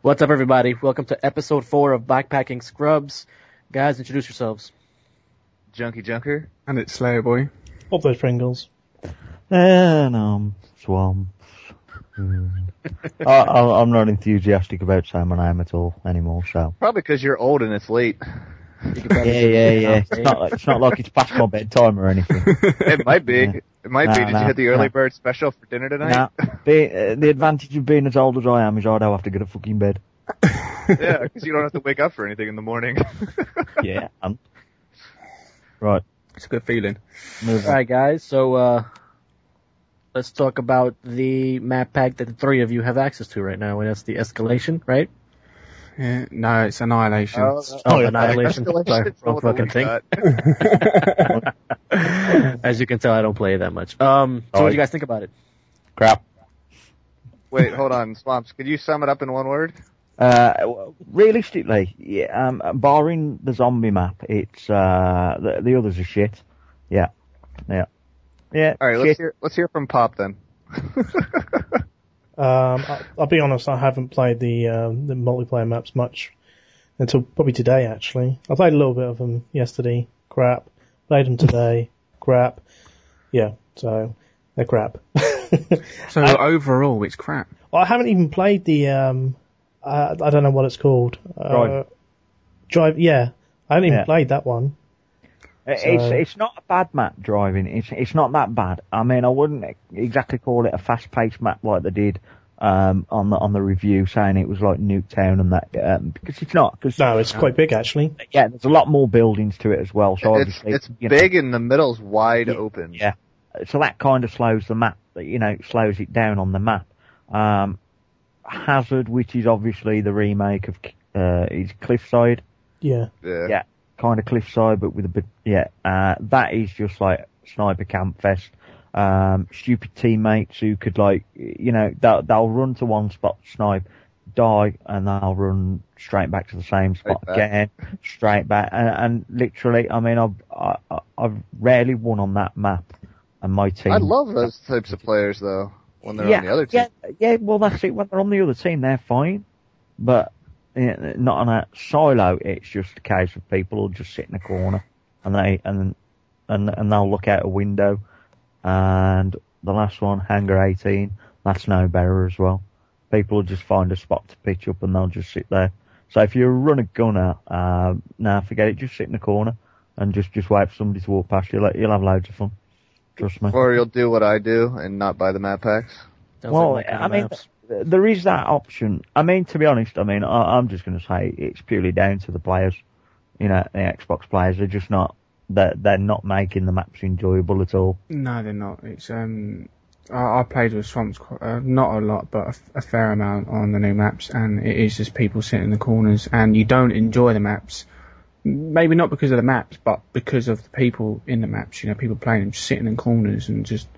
What's up, everybody? Welcome to episode 4 of Backpacking Scrubs. Guys, introduce yourselves. JunkyJunker. And it's Slayerboi. PopThosePringles. And Swamps. I'm not enthusiastic about saying my name at all anymore, so. Probably because you're old and it's late. Yeah. It's not like it's past my bedtime or anything. It might be. Yeah. It might be. Did you hit the early bird special for dinner tonight? The advantage of being as old as I am is I don't have to go to fucking bed. Yeah, because you don't have to wake up for anything in the morning. Yeah. Right. It's a good feeling. Alright, guys, so, let's talk about the map pack that the three of you have access to right now, and that's the Escalation, right? Yeah, no, it's Annihilation. Annihilation. Sorry, wrong fucking thing. As you can tell, I don't play it that much. So what do you guys think about it? Crap. Wait, hold on, Swamps. Could you sum it up in one word? Realistically, yeah, barring the zombie map, it's, the others are shit. Yeah. Alright, let's hear from Pop then. I'll be honest, I haven't played the multiplayer maps much until probably today, actually. I played a little bit of them yesterday. Crap. Played them today. Crap. Yeah, so they're crap. So overall, it's crap. I haven't even played the, I don't know what it's called. Drive, yeah. I haven't even played that one. It's not a bad map, driving. It's not that bad. I mean, I wouldn't exactly call it a fast-paced map like they did on the review, saying it was like Nuketown and that, because it's not. No, it's quite big, actually. Yeah, there's a lot more buildings to it as well. So obviously, it's big and the middle's wide open. Yeah, so that kind of slows the map. Slows it down on the map. Hazard, which is obviously the remake of is Cliffside. Yeah. Kind of Cliffside, but with a bit, that is just like sniper camp fest. Stupid teammates who could they'll run to one spot, snipe, die, and they'll run straight back to the same spot again, straight back. And literally, I mean, I've rarely won on that map, and my team. I love those types of players though, when they're on the other team. Yeah, well that's it. When they're on the other team, they're fine, but not on a silo. It's just a case of people will just sit in a corner and they'll look out a window. And the last one, Hangar 18, that's no better as well. People will just find a spot to pitch up and they'll just sit there. So if you run a gunner, forget it. Just sit in the corner and just wait for somebody to walk past you. You'll have loads of fun. Trust me. Or you'll do what I do and not buy the map packs. There is that option. I mean, to be honest, I'm just going to say it's purely down to the players. The Xbox players, they're just not, they're not making the maps enjoyable at all. No, they're not. It's, I played with Swamps, not a lot, but a fair amount on the new maps, and it is just people sitting in the corners, and you don't enjoy the maps. Maybe not because of the maps, but because of the people in the maps. People playing them, sitting in corners and just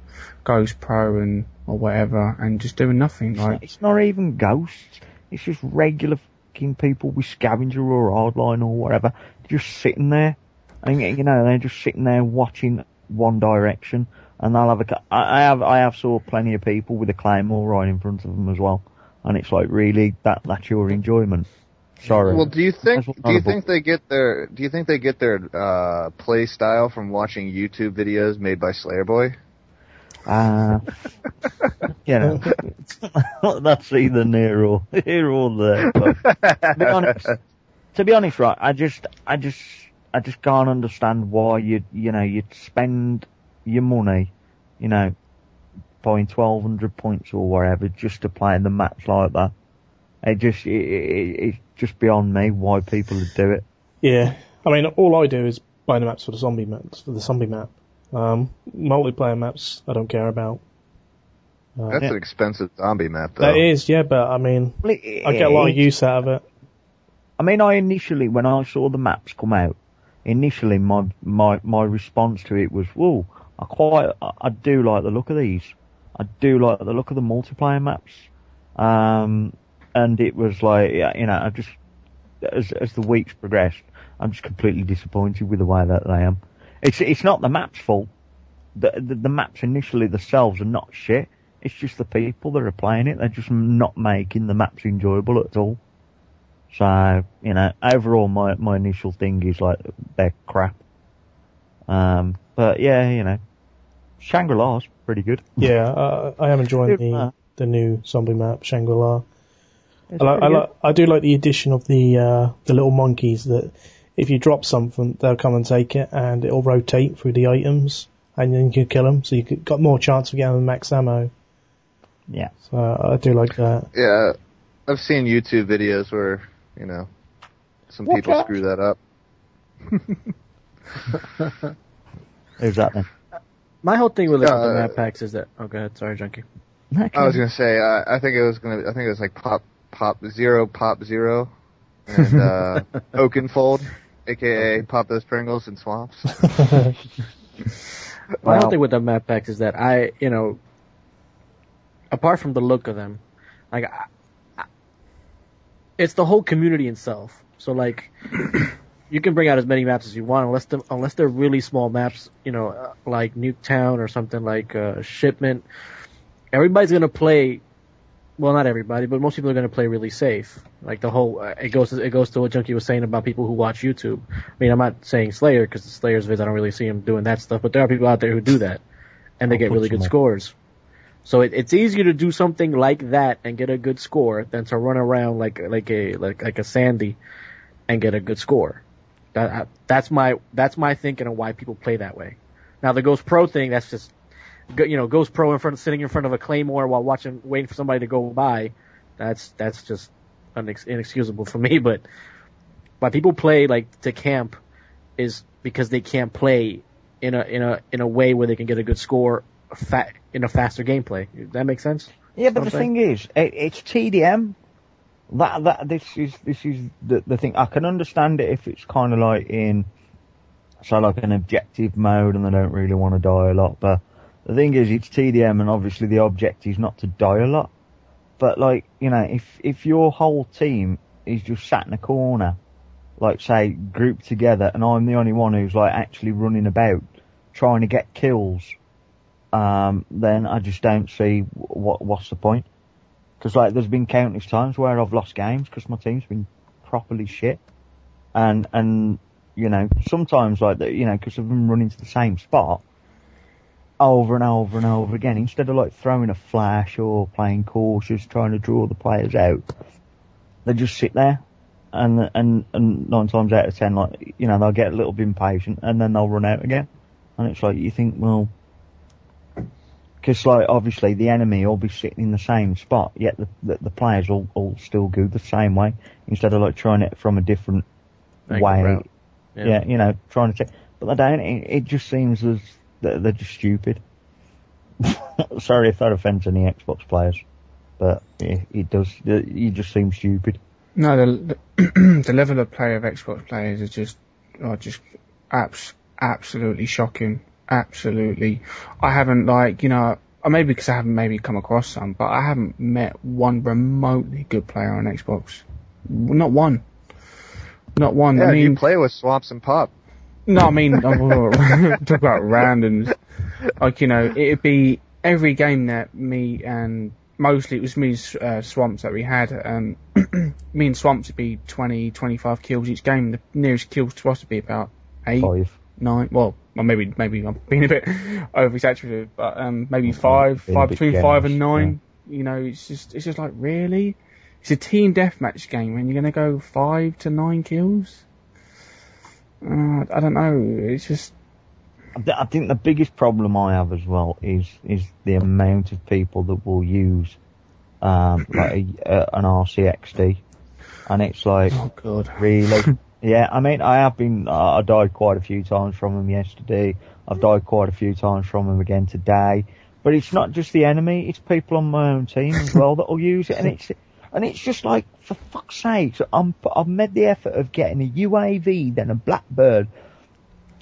Ghost Pro or whatever, and just doing nothing. It's not even ghosts. It's just regular fucking people with scavenger or hardline or whatever, just sitting there. And they're just sitting there watching one direction, and they'll have I have saw plenty of people with a claymore right in front of them as well, and it's like, really, that's your enjoyment. Sorry. Well, do you think they get their play style from watching YouTube videos made by Slayerboi? That's either here or there. But to be honest, right? I just can't understand why you'd spend your money, buying 1,200 points or whatever just to play in the maps like that. It's just beyond me why people would do it. Yeah, I mean, all I do is buy the maps for the zombie map. Multiplayer maps, I don't care about. That's an expensive zombie map, though. That is, yeah, but I mean, I get a lot of use out of it. I mean, when I saw the maps come out, initially my response to it was, whoa, I do like the look of these. I do like the look of the multiplayer maps. And it was like, I just, as the weeks progressed, I'm just completely disappointed with the way that they am. It's not the map's fault. The maps initially themselves are not shit. It's just the people that are playing it. They're just not making the maps enjoyable at all. So, you know, overall my initial thing is like, they're crap. But yeah, you know, Shangri-La's pretty good. Yeah, I am enjoying the new zombie map, Shangri-La. I do like the addition of the little monkeys that if you drop something, they'll come and take it, and it'll rotate through the items, and then you can kill them, so you got more chance of getting max ammo. Yeah. So I do like that. Yeah, I've seen YouTube videos where, you know, some people screw that up. Who's that then? My whole thing with the map packs is that. Oh, go ahead. Sorry, Junkie. I was gonna say, I think it was like Pop Zero, and Oakenfold, aka PopThosePringles and Swamps. My whole thing with the map packs is that apart from the look of them, like, it's the whole community itself. So, like, you can bring out as many maps as you want, unless they're really small maps, you know, like Nuketown or something like Shipment. Everybody's gonna play. Well, not everybody, but most people are gonna play really safe. Like the whole, it goes to what Junkie was saying about people who watch YouTube. I mean, I'm not saying Slayer because the Slayer's vids, I don't really see him doing that stuff, but there are people out there who do that, and they get really good scores. So it's easier to do something like that and get a good score than to run around like a Sandy and get a good score. That's my thinking of why people play that way. Now the Ghost Pro thing, that's just, you know, Ghost Pro sitting in front of a Claymore while waiting for somebody to go by. That's just inexcusable for me. But why people play like to camp is because they can't play in a way where they can get a good score in a faster gameplay. Does that make sense? Yeah, but the thing is, it's TDM. This is the thing. I can understand it if it's kind of like like an objective mode and they don't really want to die a lot. But the thing is, it's TDM and obviously the objective is not to die a lot. But like, you know, if your whole team is just sat in a corner, like say grouped together, and I'm the only one who's like actually running about trying to get kills, then I just don't see what's the point. Because like there's been countless times where I've lost games because my team's been properly shit, and you know, sometimes like that, you know, because I've been running to the same spot over and over and over again, instead of like throwing a flash or playing cautious trying to draw the players out, they just sit there, and 9 times out of 10, like, you know, they'll get a little bit impatient and then they'll run out again, and it's like you think, well. Because, like, obviously the enemy will be sitting in the same spot, yet the players will still go the same way, instead of, like, trying it from a different way. Yeah, you know, trying to check. But they don't. It just seems as they're just stupid. Sorry if that offends any Xbox players, but it does. You just seem stupid. No, the level of play of Xbox players is just absolutely shocking. Absolutely. I haven't, like, you know, or maybe because I haven't maybe come across some, but I haven't met one remotely good player on Xbox. Not one. Not one. Yeah, I mean, you play with Swamps and Pop. No, I mean, talk about randoms. Like, you know, it'd be every game that me and, mostly it was me and Swamps that we had, me and Swamps would be 20, 25 kills each game. The nearest kills to us would be about 8. 5. 9, well, maybe I'm being a bit over-exaggerated, but maybe 5 between generous, 5 and 9. Yeah. You know, it's just like, really? It's a team deathmatch game, and you're gonna go 5 to 9 kills? I don't know. It's just. I think the biggest problem I have as well is the amount of people that will use like an RCXD, and it's like, oh god, really. Yeah, I mean, I died quite a few times from them yesterday. I've died quite a few times from them again today. But it's not just the enemy, it's people on my own team as well that will use it. And it's just like, for fuck's sake, I've made the effort of getting a UAV, then a Blackbird.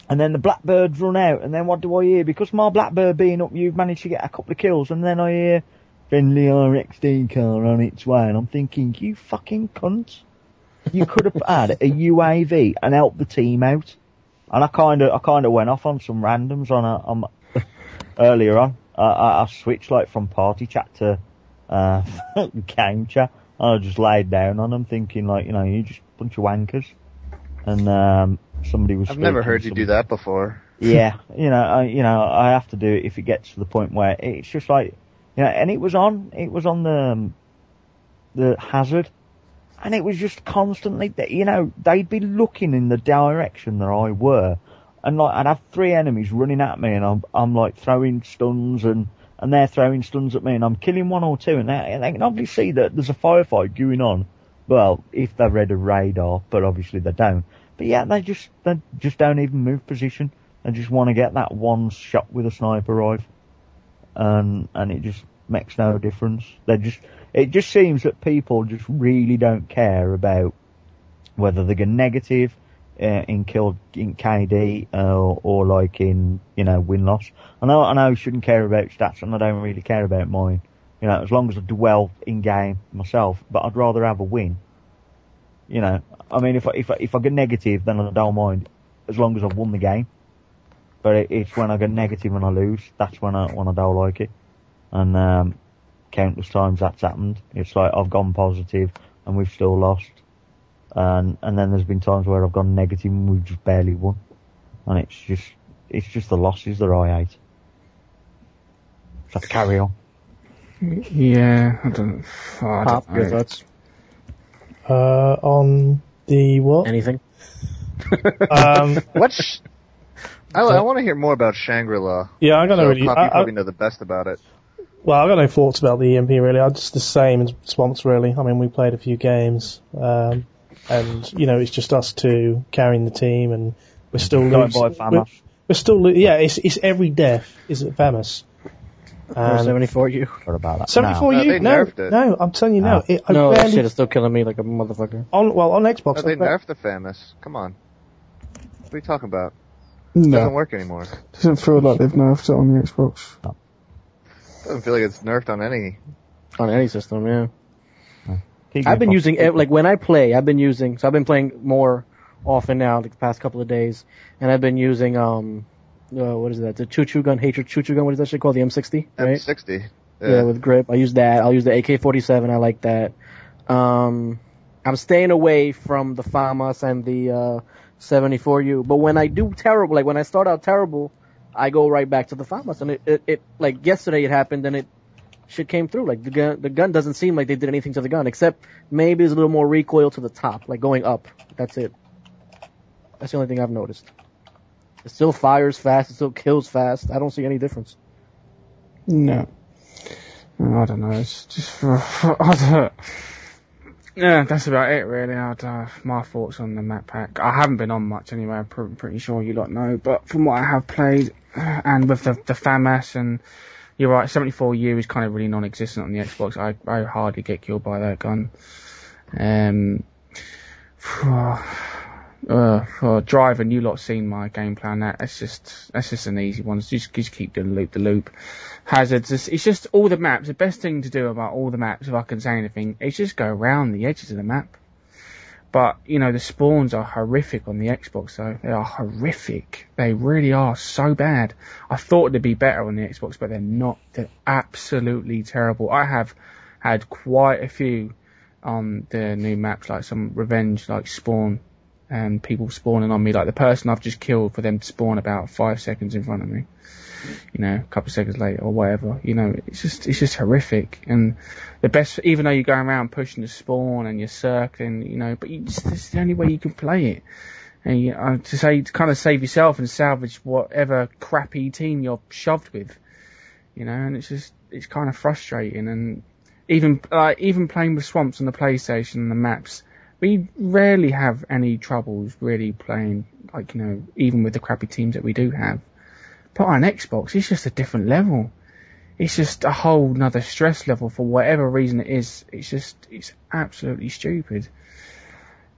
And then the Blackbirds run out, and then what do I hear? Because my Blackbird being up, you've managed to get a couple of kills, and then I hear, friendly RXD car on its way, and I'm thinking, you fucking cunts. You could have had a UAV and helped the team out. And I kind of went off on some randoms on earlier on. I switched like from party chat to game chat, I just laid down on them, thinking like, you just a bunch of wankers. And somebody was. I've never heard you do that before. Yeah, I have to do it if it gets to the point where it's just like, and it was on the hazard, and it was just constantly, they'd be looking in the direction that I were, and like I'd have 3 enemies running at me, and I'm like throwing stuns, and they're throwing stuns at me, and I'm killing 1 or 2, and they can obviously see that there's a firefight going on. Well, if they read a radar, but obviously they don't. But yeah, they just don't even move position. They just want to get that one shot with a sniper rifle, and it just makes no difference. It just seems that people just really don't care about whether they get negative in KD or like in win loss. I know I shouldn't care about stats, and I don't really care about mine. As long as I do well in game myself, but I'd rather have a win. I mean, if I get negative, then I don't mind, as long as I've won the game. But it's when I get negative and I lose, that's when I don't like it. And countless times that's happened. It's like I've gone positive and we've still lost. And then there's been times where I've gone negative and we've just barely won. And it's just the losses that I hate. So carry on. Yeah, I don't Pop, know. your thoughts? On the what? Anything? What's... I want to hear more about Shangri-La. Yeah, I got no really. You probably know the best about it. Well, I got no thoughts about the EMP really. I'm just the same as Swamps really. I mean, we played a few games, and it's just us two carrying the team, and we're still losing. We're still it's every death is famous. 74 you. What about that? 74 No, you? they nerfed it. No, I'm telling you now. That shit is still killing me like a motherfucker. On Xbox. No, they nerfed the famous. Come on. What are you talking about? No. It doesn't work anymore. Doesn't feel like they've nerfed it on the Xbox. No. Doesn't feel like it's nerfed on any system, yeah. Keep I've been going. using, like when I play, I've been playing more often now, like the past couple of days, and I've been using, what is that, the choo-choo gun, hatred choo-choo gun, what is that shit called, the M60, right? M60. Yeah, with grip. I use that. I'll use the AK-47, I like that. I'm staying away from the FAMAS and the, 74U, but when I do terrible, like when I start out terrible, I go right back to the FAMAS, and it like yesterday it happened, and shit came through. Like the gun doesn't seem like they did anything to the gun, except maybe there's a little more recoil to the top, like going up. That's it. That's the only thing I've noticed. It still fires fast, it still kills fast. I don't see any difference. No. I don't know. It's just yeah, that's about it really. My thoughts on the map pack. I haven't been on much anyway. I'm pretty sure you lot know, but from what I have played, and with the FAMAS, and you're right, 74U is kind of really non-existent on the Xbox. I hardly get killed by that gun. For driving, you lot seen my game plan. That's just an easy one. Just keep doing the loop. Hazards. It's just all the maps. The best thing to do about all the maps, if I can say anything, is just go around the edges of the map. But the spawns are horrific on the Xbox. Though they are horrific. They really are so bad. I thought they'd be better on the Xbox, but they're not. They're absolutely terrible. I have had quite a few on the new maps, like some revenge, like spawn. And people spawning on me, like the person I've just killed, for them to spawn about 5 seconds in front of me, a couple of seconds later or whatever. It's just horrific. And the best, even though you're going around pushing the spawn and you're circling, but it's the only way you can play it. And to kind of save yourself and salvage whatever crappy team you're shoved with, and it's kind of frustrating. And even playing with Swamps on the PlayStation and the maps, we rarely have any troubles really playing, even with the crappy teams that we do have. But on Xbox, it's just a different level. It's just a whole nother stress level for whatever reason it is. It's absolutely stupid.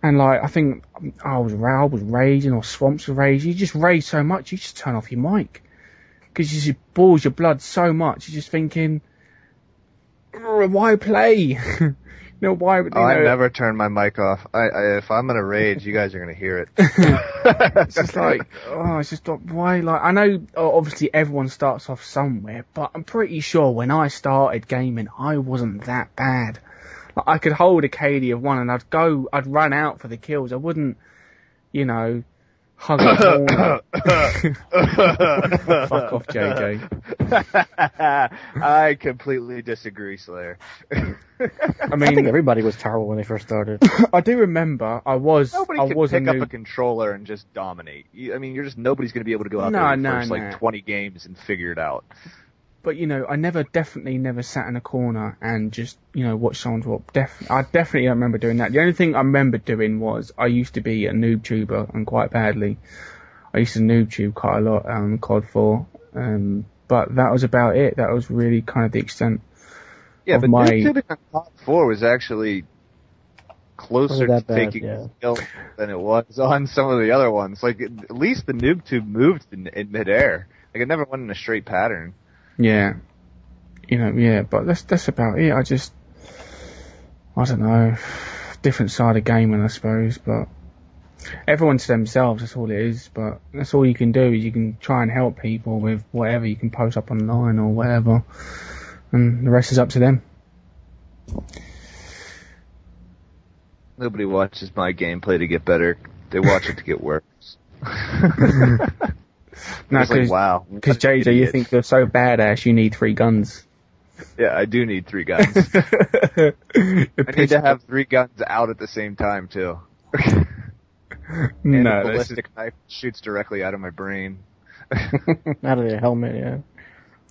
And I think I was raging, or Swamps were raging. You just rage so much, you just turn off your mic. Because it just boils your blood so much, you're just thinking, why play? Why? I never turn my mic off. If I'm gonna rage, you guys are gonna hear it. It's just it's just why? I know obviously everyone starts off somewhere, but I'm pretty sure when I started gaming, I wasn't that bad. Like, I could hold a KD of 1 and I'd run out for the kills. I wouldn't, you know, hug a corner. Fuck off, JJ. I completely disagree, Slayer. I think everybody was terrible when they first started. I do remember Nobody can pick up a controller and just dominate. Nobody's going to be able to go out there in the first like 20 games and figure it out. But, you know, I definitely never sat in a corner and just, you know, watched someone walk. I definitely don't remember doing that. The only thing I remember doing was I used to be a noob tuber, and quite badly. I used to noob tube quite a lot on COD 4. But that was about it. That was really kind of the extent of my... noob tubing on COD 4 was actually closer to taking skill than it was on some of the other ones. Like, at least the noob tube moved in midair. Like, it never went in a straight pattern. Yeah, you know, yeah, but that's about it. I don't know, different side of gaming, I suppose, but everyone to themselves, that's all it is, but that's all you can do, is you can try and help people with whatever you can post up online or whatever, and the rest is up to them. Nobody watches my gameplay to get better, they watch it to get worse. No, because wow. JJ, you think you're so badass, you need 3 guns. Yeah, I do need 3 guns. I need to have 3 guns out at the same time, too. And a ballistic knife shoots directly out of my brain. Out of the helmet,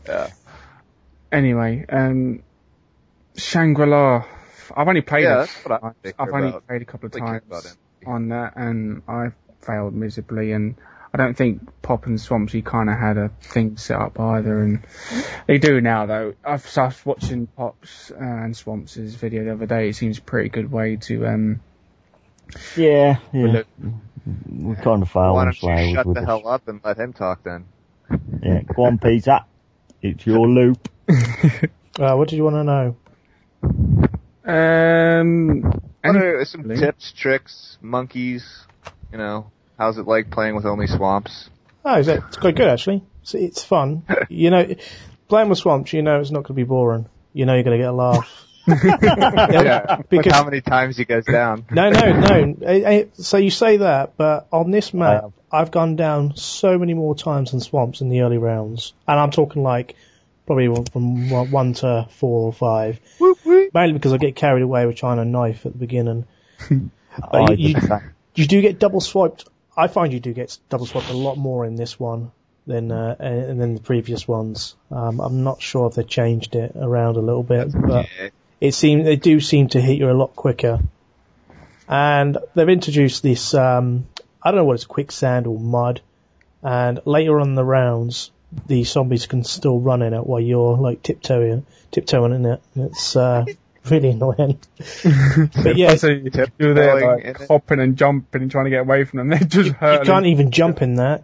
yeah. Anyway, Shangri-La. I've only played it. I've only played a couple of times on that, and I failed miserably, and I don't think Pop and Swampsy kind of had a thing set up either, and they do now though. I was watching Pop's and Swampsy's video the other day. It seems a pretty good way to we kind of failed. Why don't you shut the hell up and let him talk then? Yeah, go on, Peter. It's your loop. What did you want to know? What are some tips, tricks, monkeys? You know. How's it like playing with only swamps? Oh, it's quite good actually. It's fun. You know, playing with swamps, you know it's not going to be boring. You know you're going to get a laugh. Because how many times he goes down? No. So you say that, but on this map, I've gone down so many more times than swamps in the early rounds, and I'm talking like probably from 1 to 4 or 5. Mainly because I get carried away with trying to knife at the beginning. But you do get double swiped. I find you do get double swiped a lot more in this one than the previous ones. I'm not sure if they changed it around a little bit, but they do seem to hit you a lot quicker. And they've introduced this, I don't know what it's, quicksand or mud. And later on in the rounds, the zombies can still run in it while you're like tiptoeing in it. It's really annoying. But yeah, so you're there like hopping and jumping and trying to get away from them. They just hurt. You can't even jump in that.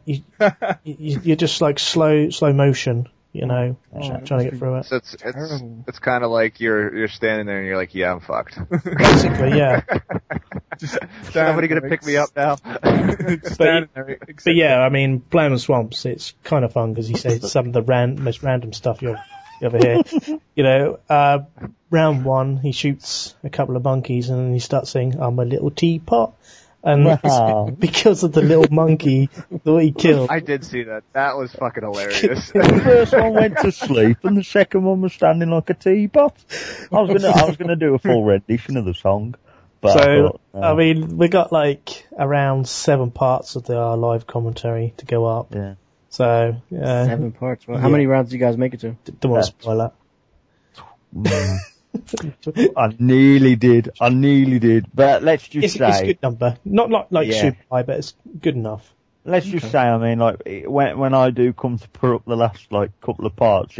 You're just like slow motion. You know, trying to get through it. So it's kind of like you're standing there and you're like, yeah, I'm fucked. Basically, yeah. Somebody gonna pick me up now? But yeah, I mean, playing on swamps, it's kind of fun because you say some of the most random stuff you ever hear. You know, round 1, he shoots a couple of monkeys and then he starts saying, "I'm a little teapot." And because of the little monkey that he killed. I did see that. That was fucking hilarious. The first one went to sleep and the second one was standing like a teapot. I was gonna do a full rendition of the song. But I mean, we got like around 7 parts of our live commentary to go up. Yeah. So, 7 parts. Well, how many rounds do you guys make it to? Don't want to spoil that. I nearly did, but let's just say... It's a good number. Not like super high, but it's good enough. Let's just say, I mean, like, when I do come to put up the last, like, couple of parts,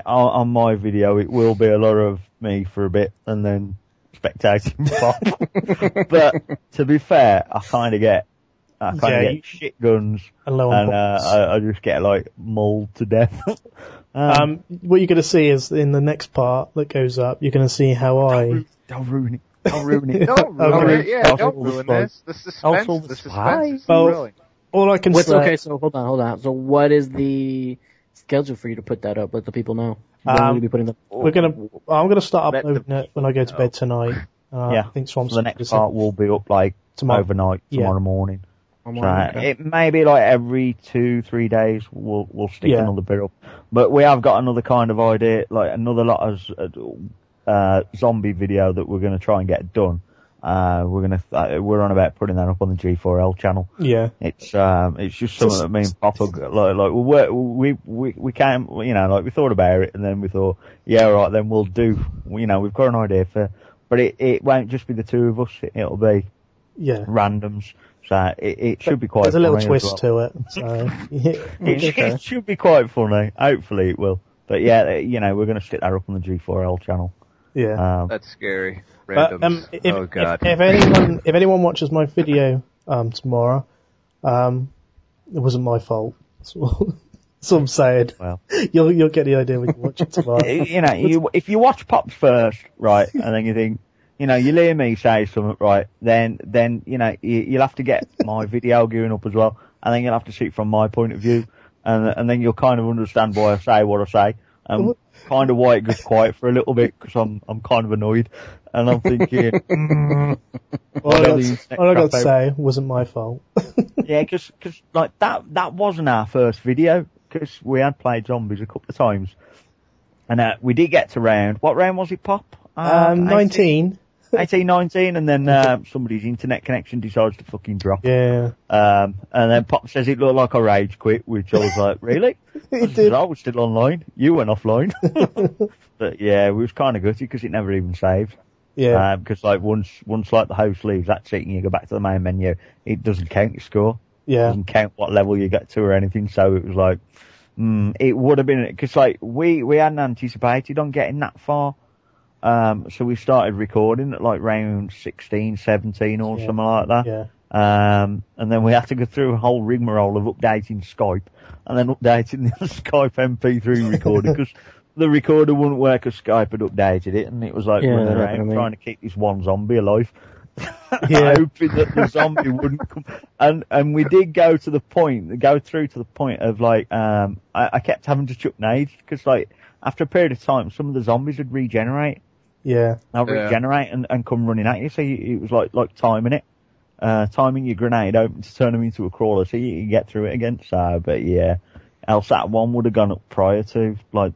on my video, it will be a lot of me for a bit, and then spectating Pop. But, to be fair, I kind of get shit guns, and I just get, like, mauled to death. What you're going to see is in the next part that goes up, you're going to see how Don't ruin it. Don't ruin it. Don't ruin this. The suspense is thrilling. All I can say... Okay, so hold on. So what is the schedule for you to put that up? Let the people know. Will you be putting them? I'm gonna start uploading it when I go to bed tonight. I think Swamp's the next part will be up like overnight tomorrow morning. Okay. It may be like every 2-3 days we'll stick another bit up. But we have got another kind of idea, like another lot of zombie video that we're going to try and get done. We're on about putting that up on the G4L channel. Yeah. It's just something that me and Papa we came, we thought about it and then we thought, yeah, right, then we'll do, we've got an idea but it won't just be the two of us, it'll be randoms. So it should be quite funny. There's a little twist to it. So it should be quite funny. Hopefully it will. But yeah, we're going to stick that up on the G4L channel. Yeah. That's scary. Randoms. Oh god. If anyone watches my video tomorrow, it wasn't my fault. So I'm saying. Well, you'll get the idea when you watch it tomorrow. If you watch Pops first, right, and then you think, you hear me say something, right, then you'll have to get my video going up as well, and then you'll have to see it from my point of view, and then you'll kind of understand why I say what I say, and kind of why it goes quiet for a little bit, because I'm kind of annoyed, and I'm thinking, all I got to say wasn't my fault. Yeah, because like that wasn't our first video, because we had played zombies a couple of times, and we did get to what round was it, Pop? 19. 18, 19, and then somebody's internet connection decides to fucking drop. Yeah. And then Pop says it looked like I rage quit, which I was like, really? I was still online. You went offline. But yeah, we was kind of gutted because it never even saved. Yeah. Because like once like the host leaves, that's it, and you go back to the main menu, it doesn't count your score. Yeah. It doesn't count what level you get to or anything. So it was like, it would have been, because like we hadn't anticipated on getting that far. So we started recording at like round 16, 17 or something like that. Yeah. And then we had to go through a whole rigmarole of updating Skype and then updating the Skype MP3 recorder because the recorder wouldn't work as Skype had updated it, and it was like running around trying to keep this one zombie alive. Hoping that the zombie wouldn't come. And we did go through to the point of like, I kept having to chuck nades because like, after a period of time, some of the zombies would regenerate. Yeah. They'll regenerate and come running at you. So it was like timing it. Timing your grenade open to turn them into a crawler so you can get through it again. So, but yeah. Else that one would have gone up prior to, like,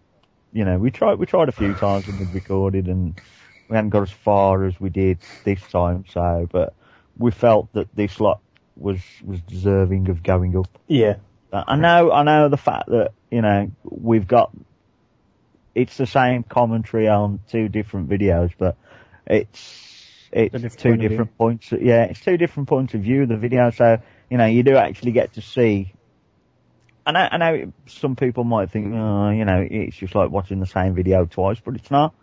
we tried a few times when we'd recorded and we hadn't got as far as we did this time. So, but we felt that this lot was deserving of going up. Yeah. I know the fact that, we've got, it's the same commentary on two different videos, but it's two different points. Yeah, it's two different points of view of the video. So, you do actually get to see. I know some people might think, it's just like watching the same video twice, but it's not.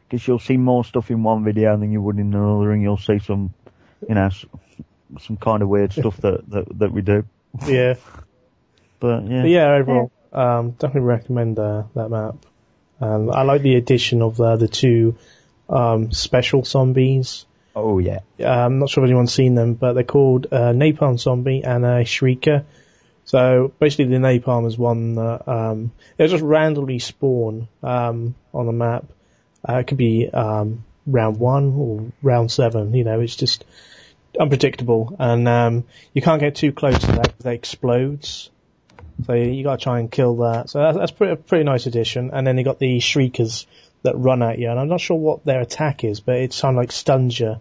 Because you'll see more stuff in one video than you would in another, and you'll see some, some kind of weird stuff that we do. Yeah. But overall, definitely recommend that map. I like the addition of the two special zombies. Oh yeah. I'm not sure if anyone's seen them, but they're called Napalm Zombie and a Shrieker. So basically, the Napalm is one that they'll just randomly spawn on the map. It could be round 1 or round 7. It's just unpredictable, and you can't get too close to that because they explodes. So you got to try and kill that. So that's pretty nice addition. And then you got the Shriekers that run at you, and I'm not sure what their attack is, but it kind of like stuns you.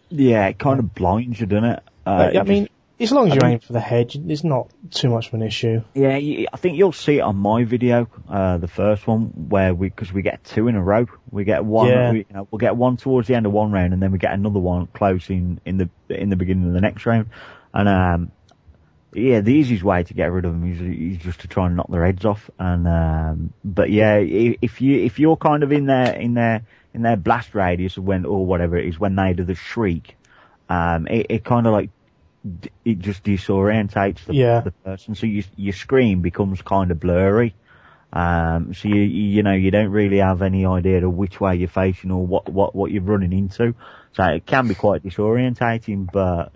Yeah, it kind of blinds you, doesn't it? As long as you aim for the head, it's not too much of an issue. Yeah, I think you'll see it on my video, the first one, because we get 2 in a row. We get one, we'll get one towards the end of one round, and then we get another one close in the beginning of the next round. And the easiest way to get rid of them is just to try and knock their heads off. And but yeah, if you're kind of in their blast radius of when they do the shriek, it kind of like it just disorientates the person. So your screen becomes kind of blurry. So you don't really have any idea of which way you're facing or what you're running into. So it can be quite disorientating, but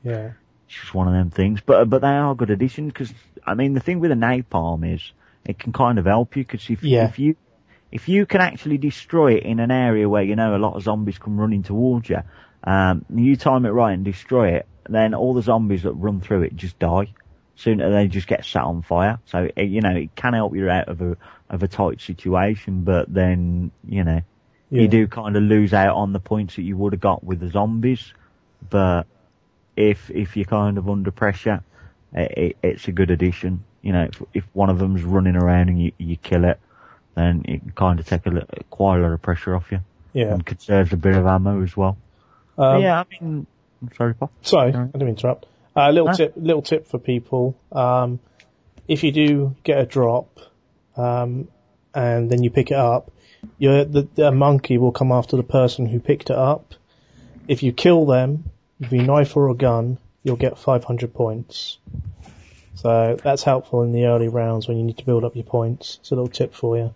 yeah. It's just one of them things, but they are good additions because the thing with a napalm is it can kind of help you because if if you can actually destroy it in an area where you know a lot of zombies come running towards you, you time it right and destroy it, then all the zombies that run through it just die. Sooner they just get set on fire. So it can help you out of a tight situation, but then you do kind of lose out on the points that you would have got with the zombies. But if you're kind of under pressure, it's a good addition. If one of them's running around and you kill it, then it can kind of take quite a lot of pressure off you. Yeah. And conserves a bit of ammo as well. I'm sorry, Paul. Sorry, I didn't interrupt. Little tip for people. If you do get a drop, and then you pick it up, the monkey will come after the person who picked it up. If you kill them with a knife or a gun, you'll get 500 points. So that's helpful in the early rounds when you need to build up your points. It's a little tip for you.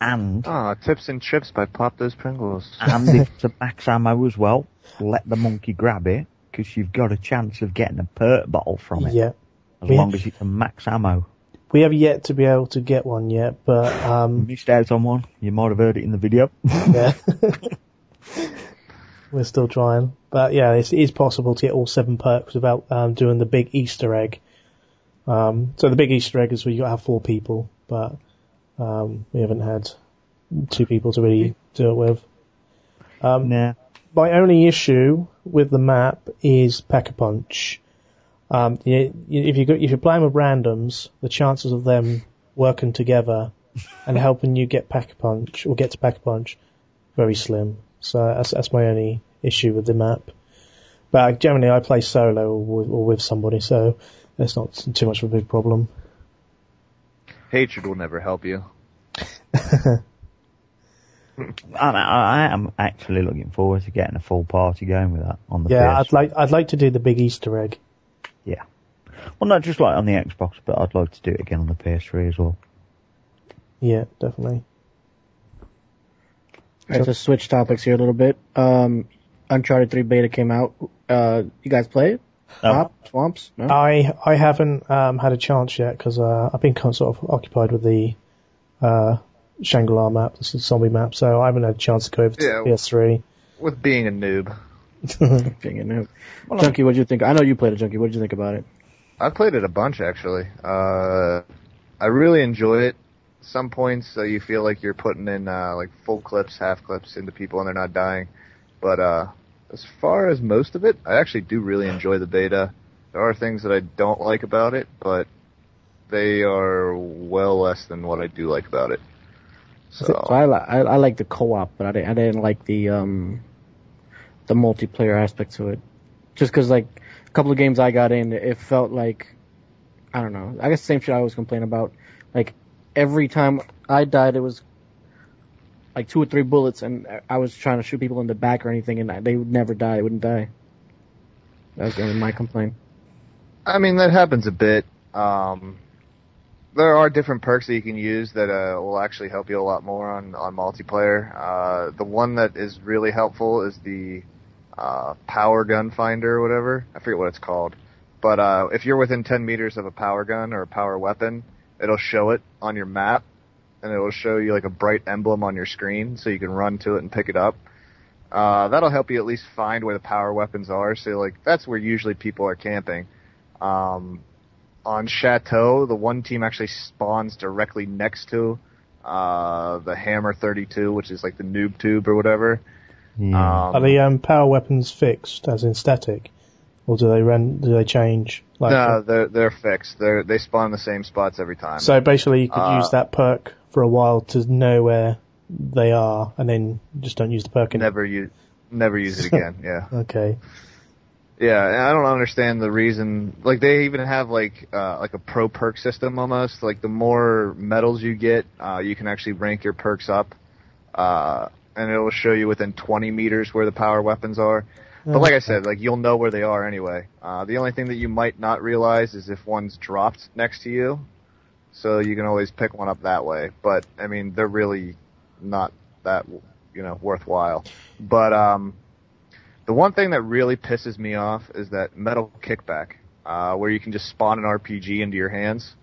And tips and trips by PopThosePringles. And if it's a max ammo as well, let the monkey grab it, because you've got a chance of getting a perk bottle from it. Yeah. As long as it's a max ammo. We have yet to be able to get one yet, but missed out on one. You might have heard it in the video. Yeah. We're still trying. But yeah, it is possible to get all 7 perks without doing the big Easter egg. So the big Easter egg is where you gotta have 4 people, but we haven't had 2 people to really do it with. Nah. My only issue with the map is Pack-a-Punch. If you're playing with randoms, the chances of them working together and helping you get Pack-a-Punch or get to Pack-a-Punch very slim. So that's my only issue with the map. But generally, I play solo or with somebody, so that's not too much of a big problem. Hatred will never help you. I am actually looking forward to getting a full party going with that on the PS. Yeah, I'd like to do the big Easter egg. Yeah. Well, not just like on the Xbox, but I'd like to do it again on the PS3 as well. Yeah, definitely. Alright, so switch topics here a little bit. Uncharted 3 beta came out. You guys play it? No. Swamps? No? I haven't had a chance yet because I've been kind of sort of occupied with the Shangri-La map, this is zombie map, so I haven't had a chance to go over to PS3. With being a noob. Being a noob. Well, Junkie, what did you think? I know you played it, Junkie. What did you think about it? I played it a bunch, actually. I really enjoy it. Some points you feel like you're putting in like full clips, half clips into people and they're not dying. But as far as most of it, I actually do really enjoy the beta. There are things that I don't like about it, but they are well less than what I do like about it. So I like the co-op, but I didn't like the multiplayer aspect to it. Just because like a couple of games I got in, it felt like, I don't know. I guess the same shit I always complain about. Like every time I died, it was like 2 or 3 bullets, and I was trying to shoot people in the back or anything, and they would never die. They wouldn't die. That was my complaint. I mean, that happens a bit. There are different perks that you can use that will actually help you a lot more on multiplayer. The one that is really helpful is the power gun finder or whatever. I forget what it's called. But if you're within 10 meters of a power gun or a power weapon, it'll show it on your map, and it'll show you like a bright emblem on your screen so you can run to it and pick it up. That'll help you at least find where the power weapons are. So like that's where usually people are camping. On Chateau, the one team actually spawns directly next to the Hammer 32, which is like the noob tube or whatever. Yeah. Are the power weapons fixed, as in static, or do they change? No, they're fixed. They spawn in the same spots every time. So basically, you could use that perk for a while to know where they are, and then just don't use the perk anymore. Never use it again. Yeah. Okay. Yeah, and I don't understand the reason. Like they even have like a pro perk system almost. Like the more medals you get, you can actually rank your perks up, and it will show you within 20 meters where the power weapons are. But like I said, like you'll know where they are anyway. The only thing that you might not realize is if one's dropped next to you, so you can always pick one up that way. But I mean, they're really not that worthwhile. But the one thing that really pisses me off is that metal kickback, where you can just spawn an RPG into your hands.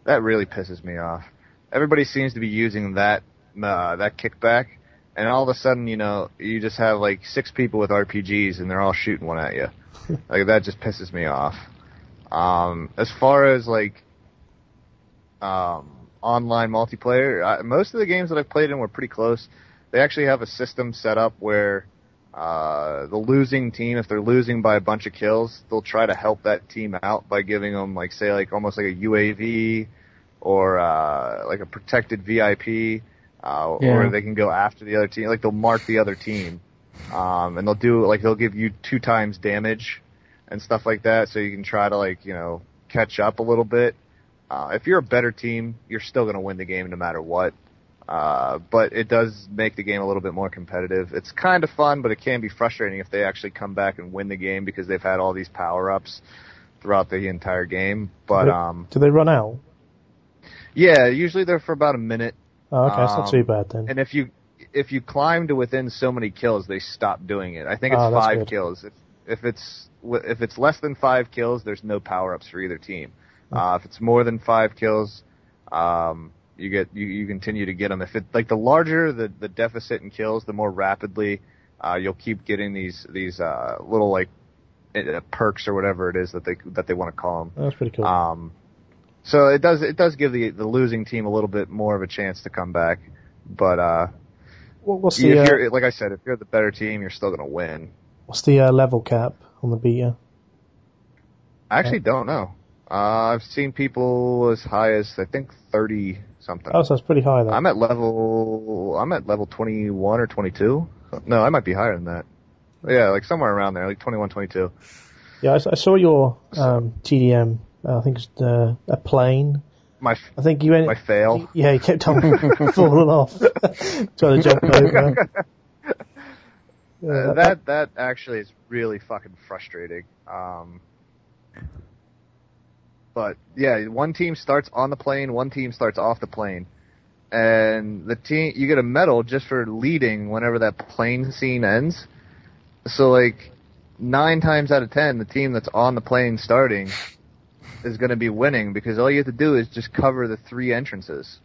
That really pisses me off. Everybody seems to be using that that kickback, and all of a sudden, you just have like 6 people with RPGs and they're all shooting one at you. Like, that just pisses me off. As far as like online multiplayer, most of the games that I've played in were pretty close. They actually have a system set up where the losing team, if they're losing by a bunch of kills, they'll try to help that team out by giving them, like, say, like almost like a UAV or like a protected VIP, or they can go after the other team. Like, they'll mark the other team, and they'll give you 2 times damage and stuff like that, so you can try to, like, catch up a little bit. If you're a better team, you're still going to win the game no matter what. But it does make the game a little bit more competitive. It's kind of fun, but it can be frustrating if they actually come back and win the game because they've had all these power-ups throughout the entire game. But do they run out? Yeah, usually they're for about a minute. Oh, okay, it's not too bad then. And if you climb to within so many kills, they stop doing it. I think it's 5 good. kills. If it's less than 5 kills, there's no power-ups for either team. If it's more than 5 kills, you continue to get them. If the larger the deficit in kills, the more rapidly you'll keep getting these little, like, perks or whatever it is that they want to call them. That's pretty cool. So it does give the losing team a little bit more of a chance to come back, but what's like I said, if you're the better team, you're still going to win. What's the level cap on the beta? I actually don't know. I've seen people as high as, I think, 30 something. Oh, so it's pretty high then. I'm at level 21 or 22. No, I might be higher than that. Yeah, like somewhere around there, like 21, 22. Yeah, I saw your TDM. I think it's a plane. I think you went. My fail. You kept on falling off, trying to jump over. That actually is really fucking frustrating. But yeah, one team starts on the plane, one team starts off the plane, and you get a medal just for leading whenever that plane scene ends. So, like, 9 times out of 10, the team that's on the plane starting is going to be winning because all you have to do is just cover the 3 entrances.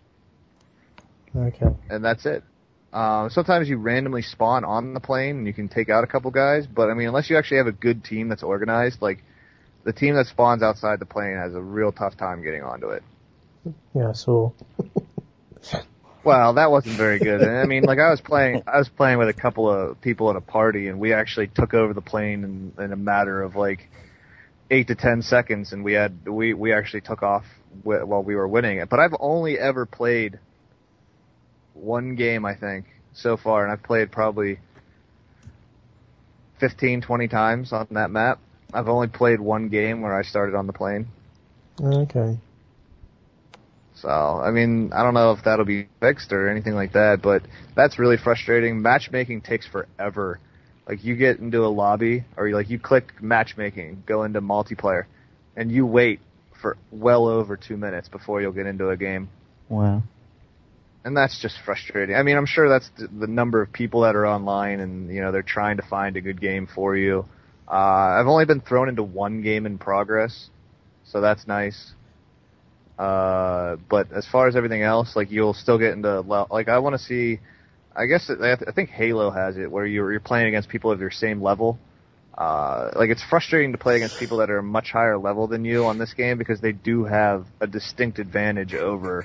Okay. And that's it. Sometimes you randomly spawn on the plane and you can take out a couple guys, but I mean, unless you actually have a good team that's organized, like, the team that spawns outside the plane has a real tough time getting onto it. Yeah, I saw. Well, that wasn't very good. I mean, like, I was playing with a couple of people at a party, and we actually took over the plane in a matter of like 8 to 10 seconds, and we actually took off while we were winning it. But I've only ever played one game, I think, so far, and I've played probably 15, 20 times on that map. I've only played one game where I started on the plane. Okay. So, I mean, I don't know if that'll be fixed or anything like that, but that's really frustrating. Matchmaking takes forever. Like, you get into a lobby, or you click matchmaking, go into multiplayer, and you wait for well over 2 minutes before you'll get into a game. Wow. And that's just frustrating. I mean, I'm sure that's the number of people that are online, and, they're trying to find a good game for you. I've only been thrown into one game in progress, so that's nice. But as far as everything else, like, you'll still get into, like, I want to see, I think Halo has it, where you're playing against people of your same level. Like, it's frustrating to play against people that are much higher level than you on this game, because they do have a distinct advantage over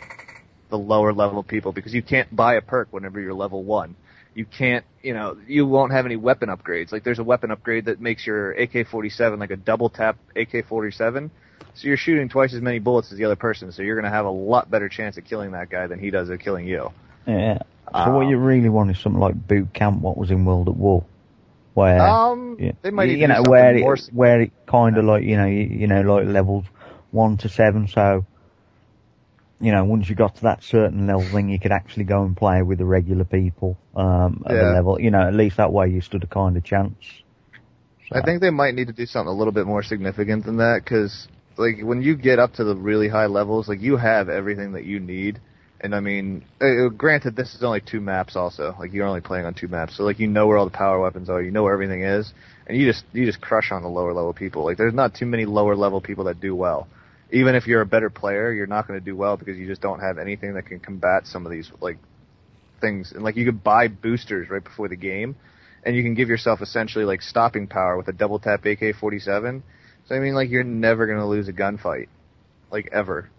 the lower level people, because you can't buy a perk whenever you're level 1. You can't, you won't have any weapon upgrades. Like, there's a weapon upgrade that makes your AK-47 like a double tap AK-47. So you're shooting twice as many bullets as the other person, so you're going to have a lot better chance at killing that guy than he does at killing you. Yeah. So what you really want is something like Boot Camp, what was in World at War, where they might even do where it kind of like like levels 1 to 7. So once you got to that certain level, then you could actually go and play with the regular people at the level. At least that way you stood a kind of chance. So. I think they might need to do something a little bit more significant than that, because, like, when you get up to the really high levels, like, you have everything that you need. And, I mean, granted, this is only 2 maps also. Like, you're only playing on 2 maps. So, like, you know where all the power weapons are. You know where everything is. And you just crush on the lower level people. Like, there's not too many lower level people that do well. Even if you're a better player, you're not going to do well because you just don't have anything that can combat some of these, like, things, and like you could buy boosters right before the game, and you can give yourself essentially like stopping power with a double tap AK-47. So I mean, like you're never gonna lose a gunfight, like ever.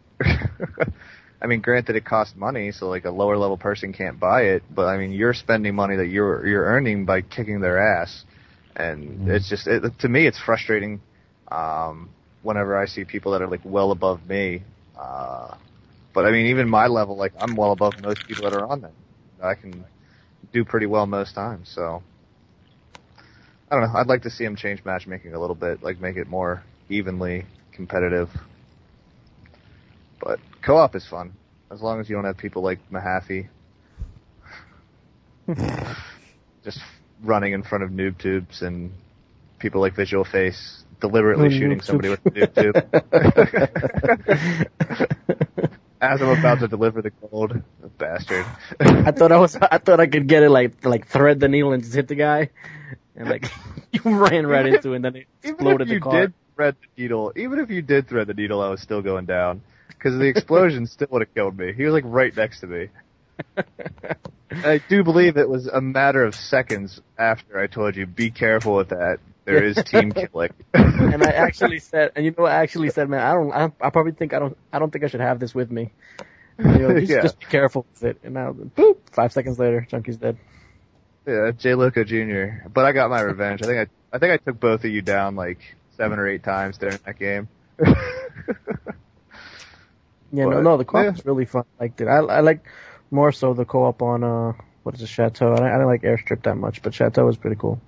I mean, granted, it costs money, so like a lower level person can't buy it. But I mean, you're spending money that you're earning by kicking their ass, and it's just to me, it's frustrating. Whenever I see people that are like well above me, but I mean, even my level, like I'm well above most people that are on there. I can do pretty well most times. So I don't know. I'd like to see them change matchmaking a little bit, like make it more evenly competitive. But co-op is fun, as long as you don't have people like Mahaffey just running in front of noob tubes and people like VisualFace deliberately shooting somebody with a noob tube. As I'm about to deliver the gold, bastard. I thought I could get it like thread the needle and just hit the guy, and like you ran right into it and then it exploded the car. Even if you did thread the needle, I was still going down. Because the explosion still would have killed me. He was like right next to me. I do believe it was a matter of seconds after I told you, be careful with that. There is team killing. And I actually said, and you know what I actually said, man, I probably think I don't think I should have this with me. You know, just be careful with it. And now, boop, 5 seconds later, Chunky's dead. Yeah, J. Loco Jr. But I got my revenge. I think I took both of you down like 7 or 8 times during that game. Yeah, no, the co-op is really fun. I liked it. I like more so the co-op on, what is it, Chateau. I didn't like Airstrip that much, but Chateau was pretty cool.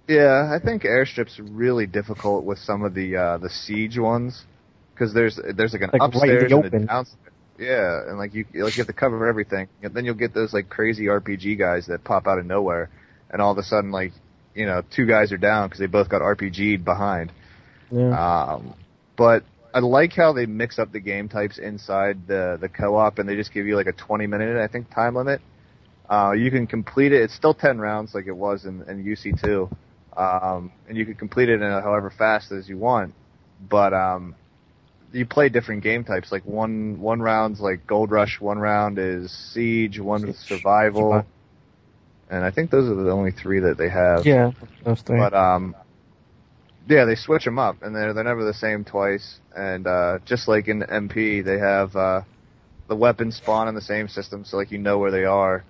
Yeah, I think Airstrip's really difficult with some of the Siege ones, because there's like an upstairs and a downstairs. Yeah, and like you have to cover everything, and then you'll get those like crazy RPG guys that pop out of nowhere, and all of a sudden like, you know, 2 guys are down because they both got RPG'd behind. Yeah. But I like how they mix up the game types inside the co-op, and they just give you like a 20-minute, I think, time limit. You can complete it. It's still 10 rounds like it was in UC2. And you can complete it in however fast as you want. But you play different game types. Like one round's like Gold Rush, one round is Siege, one is Survival. And I think those are the only 3 that they have. Yeah, those 3. But yeah, they switch them up, and they're never the same twice. And just like in MP, they have the weapons spawn in the same system, so like you know where they are.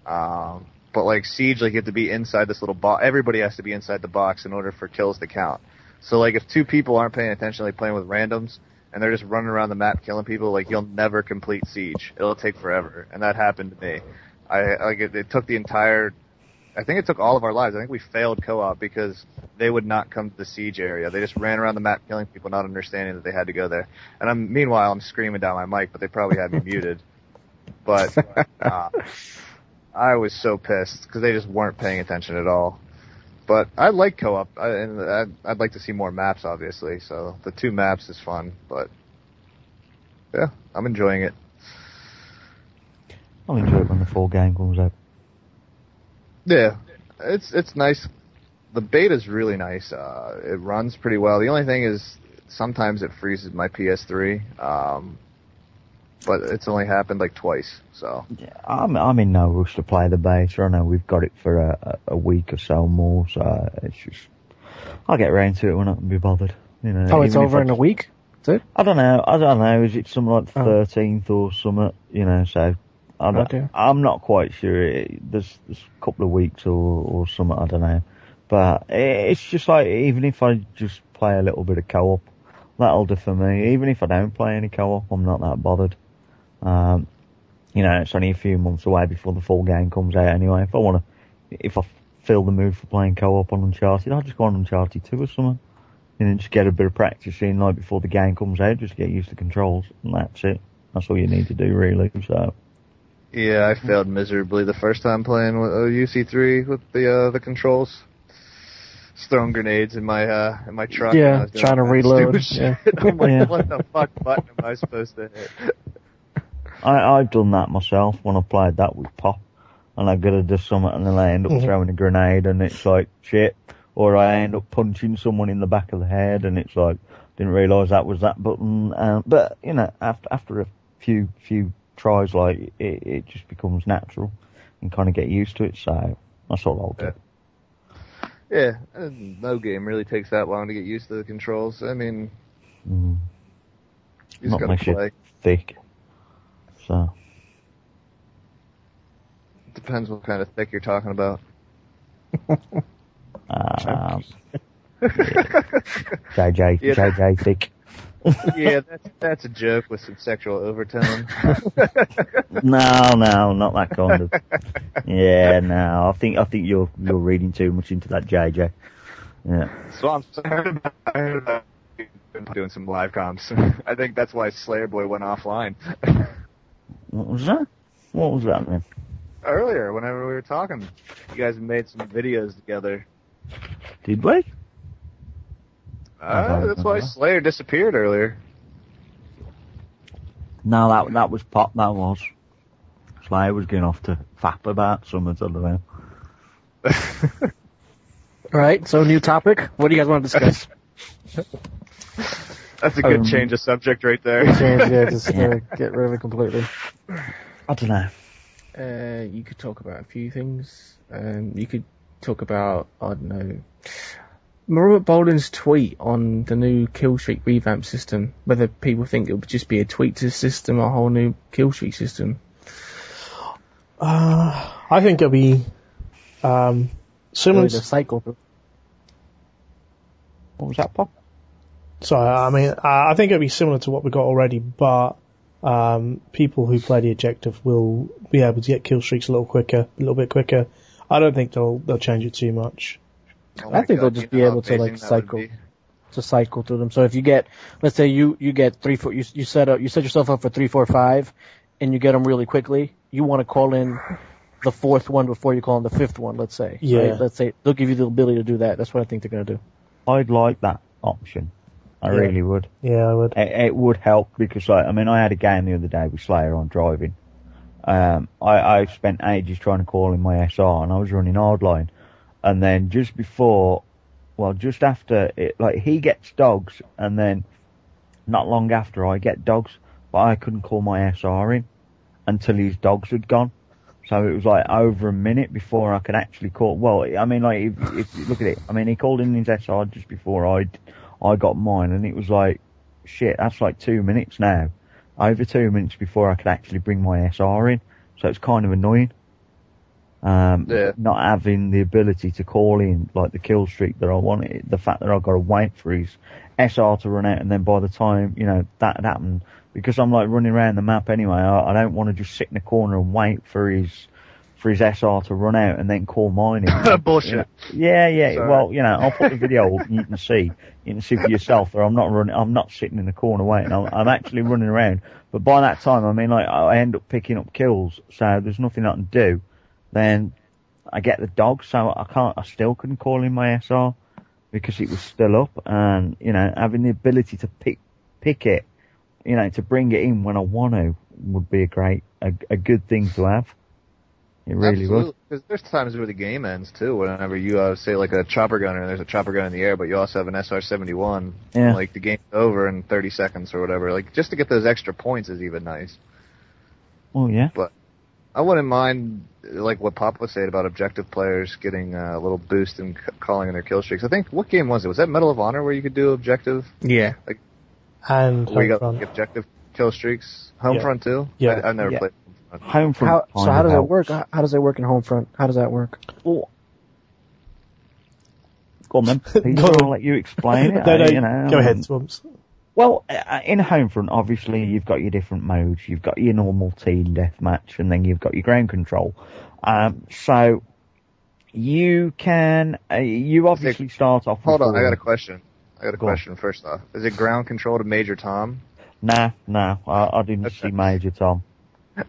But like Siege, like you have to be inside this little box. Everybody has to be inside the box in order for kills to count. So like if 2 people aren't paying attention, like playing with randoms, and they're just running around the map killing people, like you'll never complete Siege. It'll take forever, and that happened to me. It took the entire. I think it took all of our lives. I think we failed co-op because they would not come to the Siege area. They just ran around the map killing people, not understanding that they had to go there. And meanwhile, I'm screaming down my mic, but they probably had me muted. But I was so pissed because they just weren't paying attention at all. But I like co-op, and I'd like to see more maps, obviously. So the 2 maps is fun, but yeah, I'm enjoying it. I'll enjoy it when the full game comes out. Yeah, it's nice. The beta's really nice. It runs pretty well. The only thing is sometimes it freezes my PS3, but it's only happened like twice. So yeah, I'm in no rush to play the beta. I know we've got it for a week or so more, so it's just I'll get round to it when I can be bothered. You know. Oh, it's over in a week? Is it? I don't know. Is it something like the 13th or something? You know, so. I'm not quite sure. There's a couple of weeks or something, I don't know. But it's just like, even if I just play a little bit of co-op, that'll do for me. Even if I don't play any co-op, I'm not that bothered. You know, it's only a few months away before the full game comes out anyway. If I feel the mood for playing co-op on Uncharted, I'll just go on Uncharted 2 or something. And then just get a bit of practice in, like, before the game comes out, just get used to controls, and that's it. That's all you need to do, really, so. Yeah, I failed miserably the first time playing with UC3 with the controls. Just throwing grenades in my truck. Yeah, trying to reload. Yeah. I'm like, what the fuck button am I supposed to hit? I've done that myself when I played that with Pop, and I gotta do something, and then I end up throwing a grenade, and it's like shit. Or I end up punching someone in the back of the head, and it's like didn't realise that was that button. But you know, after a few tries, like, it just becomes natural and kind of get used to it, so that's all I'll do. Yeah, and no game really takes that long to get used to the controls. I mean, you just not gotta play. Thick, so. Depends what kind of thick you're talking about. JJ thick. Yeah, that's a joke with some sexual overtone. No, not that kind of. Yeah, no, I think you're reading too much into that, JJ. Yeah. So I heard about doing some live comps. I think that's why Slayerboi went offline. What was that? What was that, man? Earlier, whenever we were talking, you guys made some videos together. Did we? That's why Slayer disappeared earlier. No, that was Pop, that was. Slayer was going off to fap about something, I don't know. Alright, so new topic. What do you guys want to discuss? That's a good change of subject right there. Just get rid of it completely. I don't know. You could talk about a few things. You could talk about, I don't know, Robert Bolden's tweet on the new killstreak revamp system, whether people think it would just be a tweak to the system or a whole new killstreak system. I think it'll be similar to cycle. What was that, Pop? Sorry, I mean, I think it'll be similar to what we got already, but people who play the objective will be able to get kill streaks a little bit quicker. I don't think they'll change it too much. I think they'll just be able to like cycle through them. So if you get, let's say you get 3, 4, you set yourself up for 3, 4, 5, and you get them really quickly. You want to call in the 4th one before you call in the 5th one. Let's say, yeah. Right? Let's say they'll give you the ability to do that. That's what I think they're going to do. I'd like that option. I really would. Yeah, I would. It would help because, like, I mean, I had a game the other day with Slayer on driving. I spent ages trying to call in my SR and I was running hardline. And then just after it, like, he gets dogs and then not long after I get dogs, but I couldn't call my SR in until his dogs had gone. So it was like over a minute before I could actually call. Well, I mean, like, if you look at it, I mean, he called in his SR just before I got mine, and it was like, shit, that's like 2 minutes now. Over 2 minutes before I could actually bring my SR in. So it's kind of annoying. Not having the ability to call in, like, the kill streak that I wanted. The fact that I've got to wait for his SR to run out, and then by the time, that happened, because I'm, like, running around the map anyway, I don't want to just sit in a corner and wait for his SR to run out and then call mine in. Bullshit. Yeah. Sorry. Well, I'll put the video up and you can see for yourself that I'm not sitting in the corner waiting. I'm actually running around. But by that time, I mean, like, I end up picking up kills, so there's nothing I can do. Then I get the dog, so I still couldn't call in my SR because it was still up, and, having the ability to pick it, to bring it in when I want to would be a good thing to have. It really would. Because there's times where the game ends, too, whenever you say, like, a chopper gunner, and there's a chopper gun in the air, but you also have an SR-71. Yeah. And, like, the game's over in 30 seconds or whatever. Like, just to get those extra points is even nice. Oh, yeah. But I wouldn't mind, like, what Pop was saying about objective players getting a little boost and calling in their kill streaks. I think, what game was it? Was that Medal of Honor where you could do objective? Yeah. Like, and where you got objective kill streaks? Homefront, too? Yeah. I've never played. Homefront. So how does it work? How does it work in Homefront? How does that work? Well, go on then, Peter, I'll let you explain it. Go ahead, Swamps. Well, in Homefront, obviously, you've got your different modes. You've got your normal team deathmatch, and then you've got your ground control. So you can, you obviously start off. Hold on, I got a question. First off. Is it ground control to Major Tom? Nah, I didn't see Major Tom.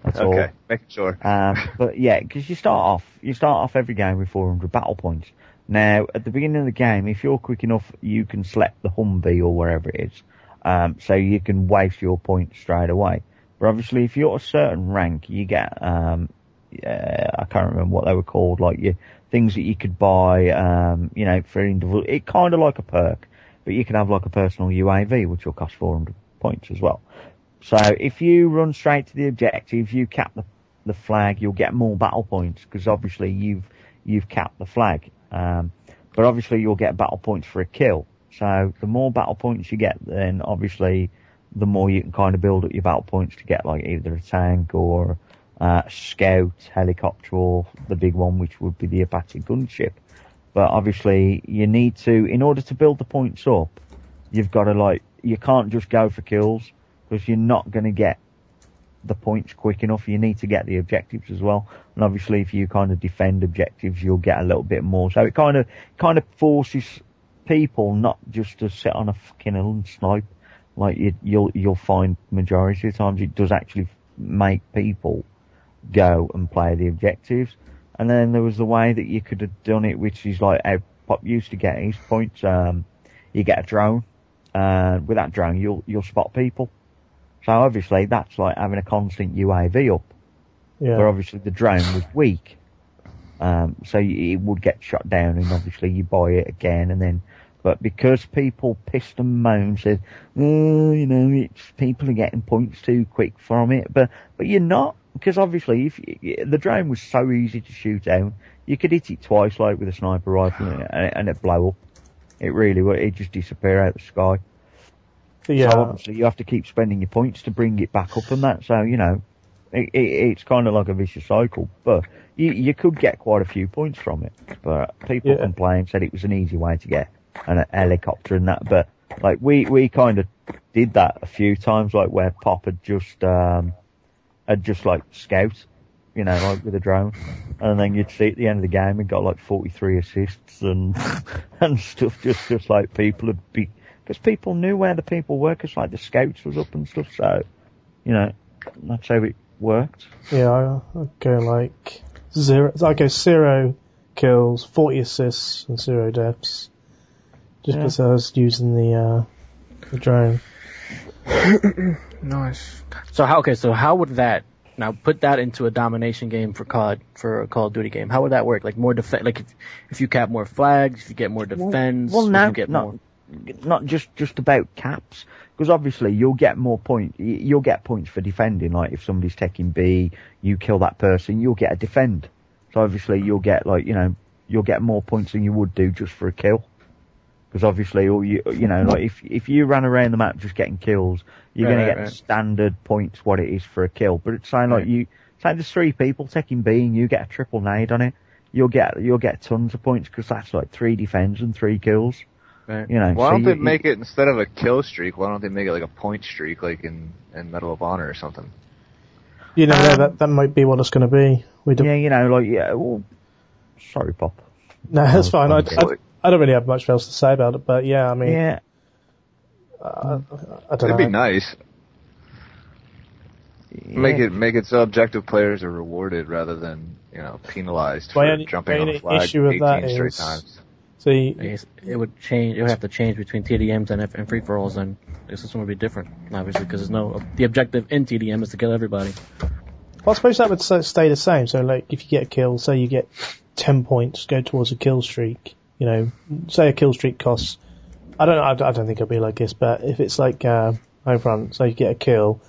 That's all. Okay, making sure. But yeah, because you start off every game with 400 battle points. Now, at the beginning of the game, if you're quick enough, you can select the Humvee or wherever it is. So you can waste your points straight away. But obviously, if you're a certain rank, you get, I can't remember what they were called, like your things that you could buy, for individual. It kind of like a perk, but you can have like a personal UAV, which will cost 400 points as well. So if you run straight to the objective, you cap the flag, you'll get more battle points because obviously you've capped the flag. But obviously you'll get battle points for a kill. So the more battle points you get, then obviously the more you can kind of build up your battle points to get like either a tank or scout, helicopter, or the big one, which would be the Apache gunship. But obviously you need to, in order to build the points up, you've got to you can't just go for kills because you're not going to get the points quick enough. You need to get the objectives as well. And obviously if you kind of defend objectives, you'll get a little bit more. So it kind of forces people not just to sit on a fucking hill and snipe. Like you'll find majority of the times it does actually make people go and play the objectives. And then there was the way that you could have done it, which is like how Pop used to get his points. You get a drone. With that drone, you'll spot people. So obviously that's like having a constant UAV up. Yeah. But obviously the drone was weak. So it would get shot down, and obviously you buy it again, but because people pissed and moaned, said, it's people are getting points too quick from it, but you're not, because obviously if the drone was so easy to shoot down, you could hit it twice like with a sniper rifle and it'd blow up. It really would, it'd just disappear out of the sky. Yeah. So obviously you have to keep spending your points to bring it back up and that, so it's kind of like a vicious cycle, but you could get quite a few points from it, but people complained, said it was an easy way to get a helicopter and that, but like we kind of did that a few times, like where Pop had just like scout, like with a drone, and then you'd see at the end of the game it got like 43 assists and stuff, just like people would be, because people knew where the people were, because like the scouts was up and stuff, so that's how it worked. Yeah, I go like zero. I go 0 kills, 40 assists, and 0 deaths. Just because I was using the drone. Nice. So how would that, now put that into a domination game for a Call of Duty game? How would that work? Like more like if you cap more flags, if you get more defense, well no, you get more. Not just about caps, because obviously you'll get more points. You'll get points for defending. Like if somebody's taking B, you kill that person, you'll get a defend. So obviously you'll get you'll get more points than you would do just for a kill. Because obviously, like if you ran around the map just getting kills, you're going to get standard points what it is for a kill. But it's saying like say there's 3 people taking B and you get a triple nade on it, you'll get tons of points because that's like 3 defends and 3 kills. Right. Why don't they make it, instead of a kill streak, why don't they make it like a point streak, like in Medal of Honor or something? That might be what it's going to be. Well, sorry, Pop. No, that's fine. I don't really have much else to say about it, but yeah, I mean, I don't know. It'd be nice. Yeah. Make it so objective players are rewarded rather than penalized for jumping on the flag 18 straight times. See, it would change. It would have to change between TDMs and free for alls, and this one would be different, obviously, because the objective in TDM is to kill everybody. Well, I suppose that would stay the same. So, like, if you get a kill, say you get 10 points, go towards a kill streak. Say a kill streak costs. I don't think it'll be like this, but if it's like home front, so you get a kill,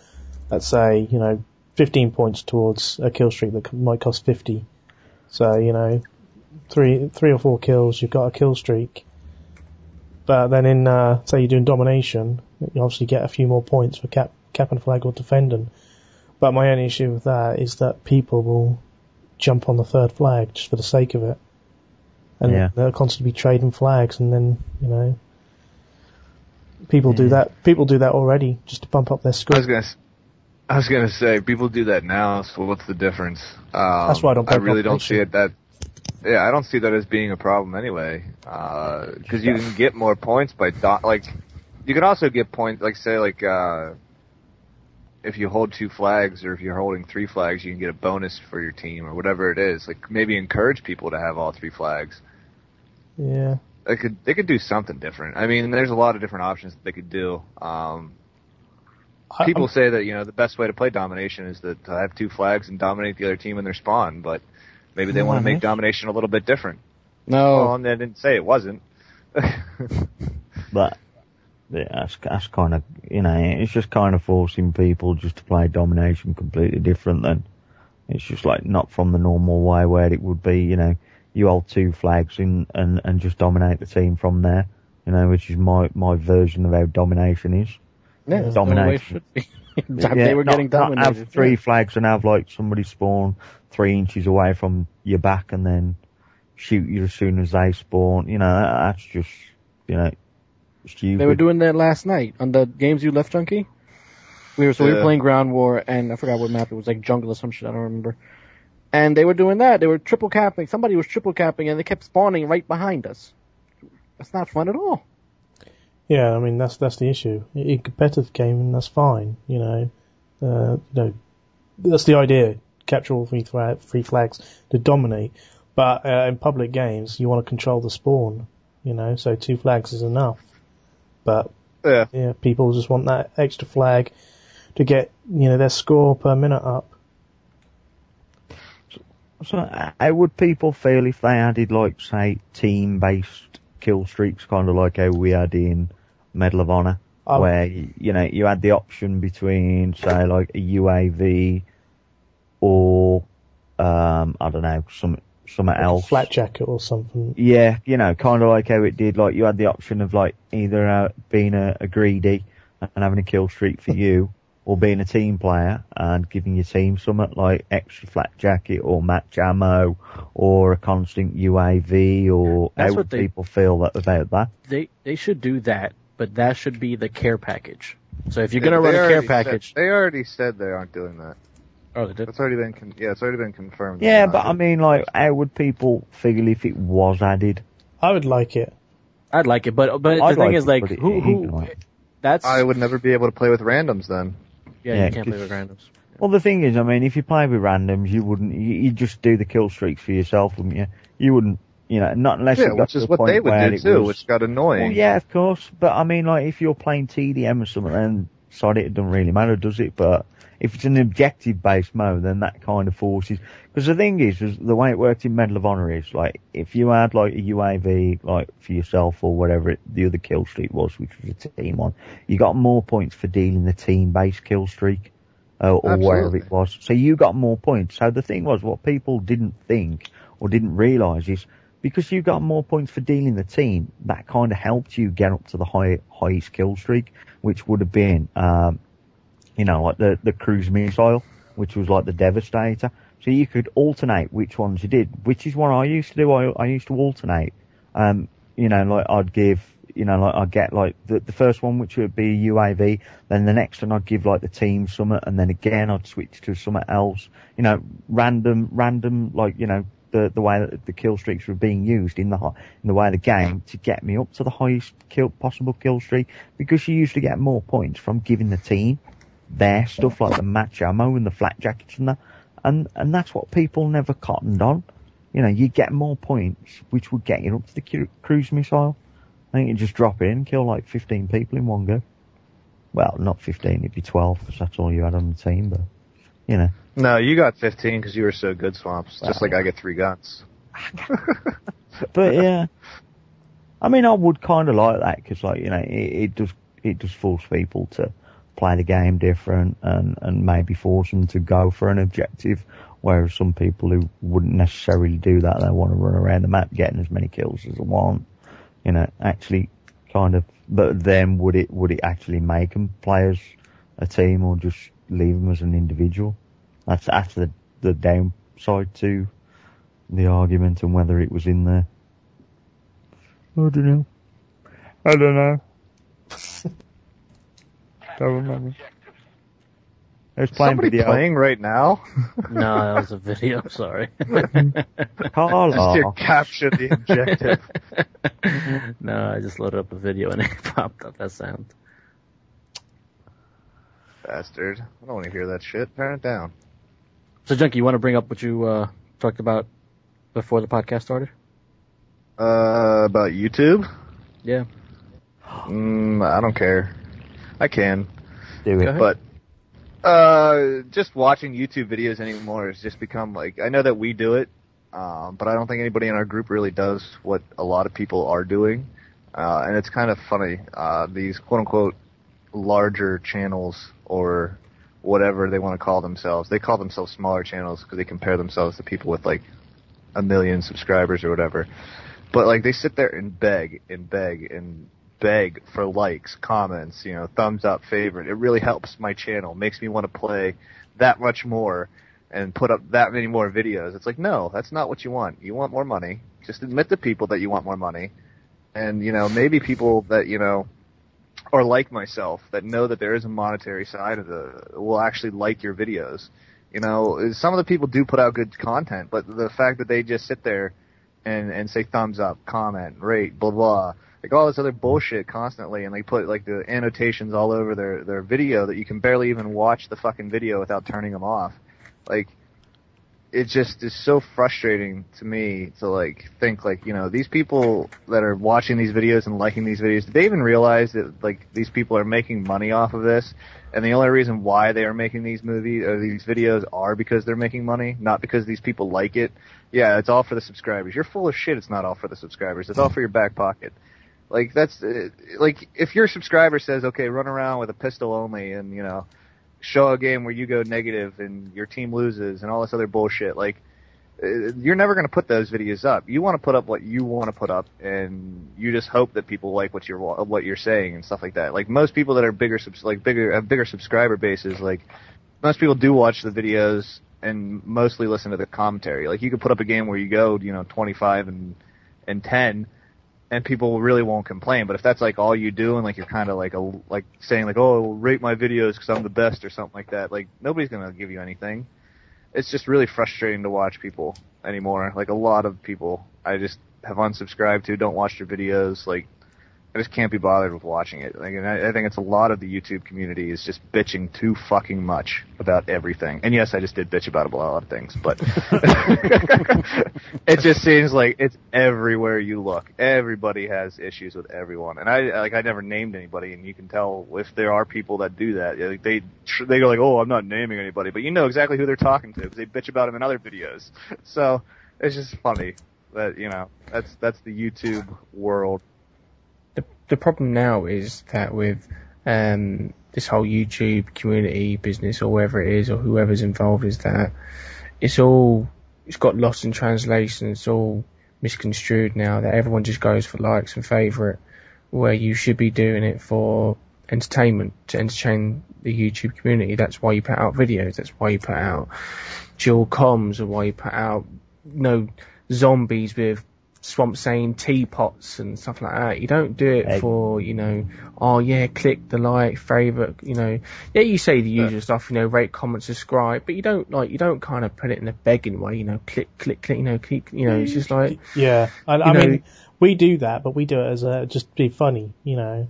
let's say 15 points towards a kill streak that might cost 50. So 3 or 4 kills, you've got a kill streak. But then in say you're doing domination, you obviously get a few more points for capping flag or defending. But my only issue with that is that people will jump on the 3rd flag just for the sake of it. And they'll constantly be trading flags, and then, people do that. People do that already just to bump up their score. I was gonna say, people do that now, so what's the difference? That's why I really don't see it that. Yeah, I don't see that as being a problem anyway. Because you can get more points by you can also get points, if you hold 2 flags, or if you're holding 3 flags, you can get a bonus for your team, or whatever it is. Like, maybe encourage people to have all 3 flags. Yeah. They could do something different. I mean, there's a lot of different options that they could do. People say that, the best way to play domination is to have 2 flags and dominate the other team in their spawn, but maybe they want to make domination a little bit different. No. Well, I didn't say it wasn't. But Yeah, that's kind of, it's just kind of forcing people just to play domination completely different then. It's just like not from the normal way where it would be, you hold 2 flags and just dominate the team from there, which is my version of how domination is. Yeah, domination. They were getting dominated. Not have 3 flags and have like somebody spawn 3 inches away from your back and then shoot you as soon as they spawn. That's just, stupid. They were doing that last night on the games you left, Junky. We were playing Ground War, and I forgot what map it was, like jungle or some shit, I don't remember. And they were doing that. They were triple capping. Somebody was triple capping, and they kept spawning right behind us. That's not fun at all. Yeah, I mean that's the issue. In competitive gaming, that's fine. That's the idea. Capture all 3 flags to dominate. But in public games, you want to control the spawn. So 2 flags is enough. But yeah, people just want that extra flag to get their score per minute up. So how would people feel if they added, like, say, team-based kill streaks, kind of like how we had in Medal of Honor, where, you had the option between, say, like, a UAV or, I don't know, something else. A flat jacket or something. Yeah, kind of like how it did, like, you had the option of, like, either being a greedy and having a kill streak for you, or being a team player and giving your team something like extra flat jacket or match ammo or a constant UAV, or how would people feel about that? They should do that, but that should be the care package. So if you're going to run a care package... They already said they aren't doing that. Oh, they did? It's already been, it's already been confirmed. Yeah, but I mean, like, how would people feel if it was added? I would like it. I'd like it, but the thing is, like, who that's... I would never be able to play with randoms then. Yeah, you can't play with randoms. Well, the thing is, I mean, if you play with randoms, you'd just do the kill streaks for yourself, wouldn't you? You wouldn't, not unless you got which to is the what point they would where do it too, was, which got annoying. Well, yeah, of course, but I mean, like, if you're playing TDM or something, then sorry, it doesn't really matter, does it? But if it's an objective-based mode, then that kind of forces... Because the thing is the way it worked in Medal of Honor is, like, if you had, like, a UAV, like, for yourself or whatever the other kill streak was, which was a team one, you got more points for dealing the team-based kill streak, or wherever it was. So you got more points. So the thing was, what people didn't think or didn't realise is, because you got more points for dealing the team, that kind of helped you get up to the highest kill streak, which would have been, like the cruise missile, which was like the Devastator. So you could alternate which ones you did, which is what I used to do. I used to alternate. Like I'd give, I'd get like the first one, which would be a UAV, then the next one I'd give like the team something, and then again I'd switch to something else. Random, like, the way that the kill streaks were being used in the way of the game to get me up to the highest possible kill streak, because you usually get more points from giving the team their stuff like the match ammo and the flat jackets and that, and that's what people never cottoned on. You get more points, which would get you up to the cruise missile. I think you just drop in and kill like 15 people in one go. Well, not 15, it'd be 12, because that's all you had on the team, but, No, you got 15 because you were so good, Swamps. Just like I get 3 guns. But, yeah. I mean, I would kind of like that, because, like, it does force people to play the game different and maybe force them to go for an objective, whereas some people who wouldn't necessarily do that, they want to run around the map getting as many kills as they want. Actually kind of, but then would it actually make them play as a team, or just leave them as an individual? That's the downside to the argument, and whether it was in there. I don't know. Don't remember. Somebody playing right now? No, that was a video, sorry. Carl, just to capture the objective. No, I just loaded up a video and it popped up that sound. Bastard. I don't want to hear that shit. Turn it down. So, Junky, you want to bring up what you talked about before the podcast started? About YouTube? Yeah. I don't care. I can. Do it. But just watching YouTube videos anymore has just become like, I know that we do it, but I don't think anybody in our group really does what a lot of people are doing. and it's kind of funny. These quote unquote larger channels or whatever they want to call themselves, they call themselves smaller channels because they compare themselves to people with like 1 million subscribers or whatever. But like they sit there and beg and beg and beg for likes, comments, you know, thumbs up, favorite. It really helps my channel, makes me want to play that much more and put up that many more videos. It's like, no, that's not what you want. You want more money. Just admit to people that you want more money. And, you know, maybe people that, you know, or like myself, that know that there is a monetary side of will actually like your videos. You know, some of the people do put out good content, but the fact that they just sit there and say thumbs up, comment, rate, blah, blah, like all this other bullshit constantly, and they put like the annotations all over their video that you can barely even watch the fucking video without turning them off. Like, it just is so frustrating to me to like think like, you know, these people that are watching these videos and liking these videos, do they even realize that like these people are making money off of this? And the only reason why they are making these movies or these videos are because they're making money, not because these people like it. Yeah, it's all for the subscribers. You're full of shit. It's not all for the subscribers. It's all for your back pocket. Like, that's, like, if your subscriber says, okay, run around with a pistol only and, you know, show a game where you go negative and your team loses and all this other bullshit, like, you're never going to put those videos up. You want to put up what you want to put up, and you just hope that people like what you're saying and stuff like that. Like, most people that are have bigger subscriber bases, like, most people do watch the videos and mostly listen to the commentary. Like, you could put up a game where you go, you know, 25 and 10, and people really won't complain. But if that's like all you do, and like you're kind of like saying like, oh, rate my videos because I'm the best or something like that, like nobody's gonna give you anything. It's just really frustrating to watch people anymore. Like, a lot of people I just have unsubscribed to, don't watch their videos. Like, I just can't be bothered with watching it. Like, and I think it's a lot of the YouTube community is just bitching too fucking much about everything. And yes, I just did bitch about a lot of things, but it just seems like it's everywhere you look. Everybody has issues with everyone. And I never named anybody, and you can tell if there are people that do that. Like, they go like, oh, I'm not naming anybody, but you know exactly who they're talking to because they bitch about them in other videos. So it's just funny that, you know, that's the YouTube world. The problem now is that with this whole YouTube community business, or whatever it is, or whoever's involved, is that it's got lost in translation. It's all misconstrued now, that everyone just goes for likes and favourite, where you should be doing it for entertainment, to entertain the YouTube community. That's why you put out videos. That's why you put out dual comms, or why you put out, you know, zombies with Swamp saying teapots and stuff like that. You don't do it for, you know, oh yeah, click the like, favourite, you know. Yeah, you say the usual stuff, you know, rate, comment, subscribe, but you don't kind of put it in a begging way, you know, click, you know, keep, you know, it's just like... Yeah, I mean, we do that, but we do it as just be funny, you know.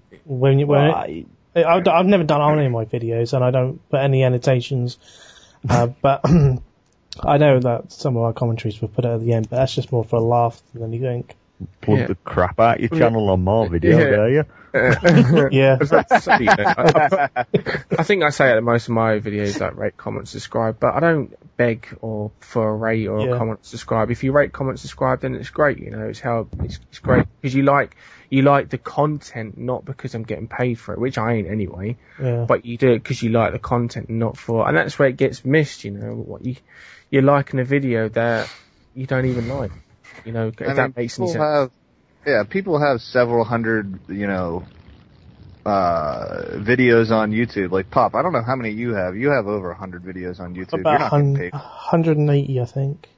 I've never done on any of my videos, and I don't put any annotations, but... I know that some of our commentaries were put at the end, but that's just more for a laugh than anything. Plug the crap out your channel on my video, do you? Yeah. I think I say it in most of my videos, like rate, comment, subscribe, but I don't beg for a rate or a comment, subscribe. If you rate, comment, subscribe, then it's great. You know, it's great because you like the content, not because I'm getting paid for it, which I ain't anyway. Yeah. But you do it because you like the content, not for, and that's where it gets missed. You know, you're liking a video that you don't even like. You know, if that makes any sense. People have several hundred, you know, videos on YouTube. Like, Pop, I don't know how many you have. You have over 100 videos on YouTube. About You're not getting paid. 180, I think.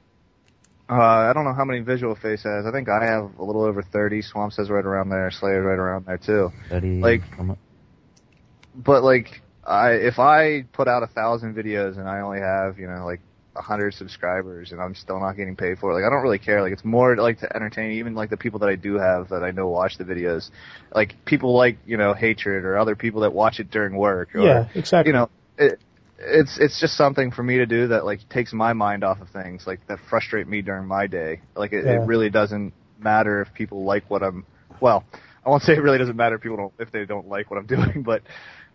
I don't know how many VisualFace has. I think I have a little over 30. Swamp says right around there. Slayer's right around there too. 30. Like, but like, if I put out 1,000 videos and I only have, you know, like 100 subscribers and I'm still not getting paid for it, like, I don't really care. Like, it's more like to entertain even like the people that I do have that I know watch the videos. Like, people like, you know, Hatred or other people that watch it during work. Or, yeah, exactly. You know, it's just something for me to do that like takes my mind off of things like that frustrate me during my day. Like, it really doesn't matter if people like what I'm. Well, I won't say it really doesn't matter if they don't like what I'm doing, but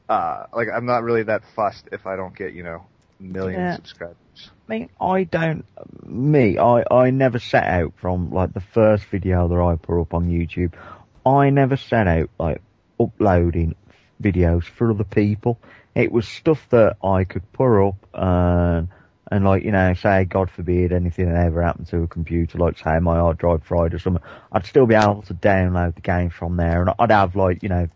like, I'm not really that fussed if I don't get, you know, million subscribers. I mean, I never set out from like the first video that I put up on YouTube. I never set out, like, uploading videos for other people. It was stuff that I could put up and like, you know, say, God forbid, anything that ever happened to a computer, like, say, my hard drive fried or something, I'd still be able to download the game from there, and I'd have, like, you know,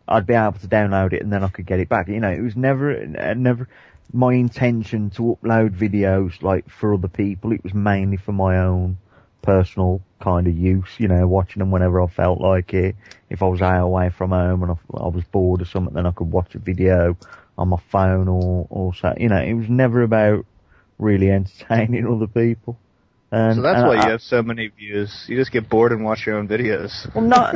I'd be able to download it and then I could get it back. You know, it was never my intention to upload videos, like, for other people. It was mainly for my own personal kind of use, you know, watching them whenever I felt like it. If I was out away from home and I was bored or something, then I could watch a video on my phone or so. You know, it was never about really entertaining other people. And, so that's why you have so many views. You just get bored and watch your own videos. Well, not.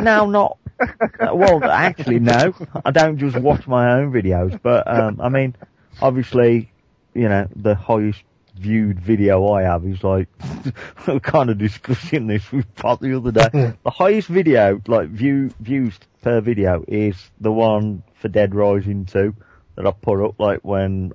Well, actually, no. I don't just watch my own videos, but I mean, obviously, you know, the highest viewed video I have is like, we're kind of discussing this with Pop the other day. The highest video, like views per video, is the one for Dead Rising 2 that I put up, like when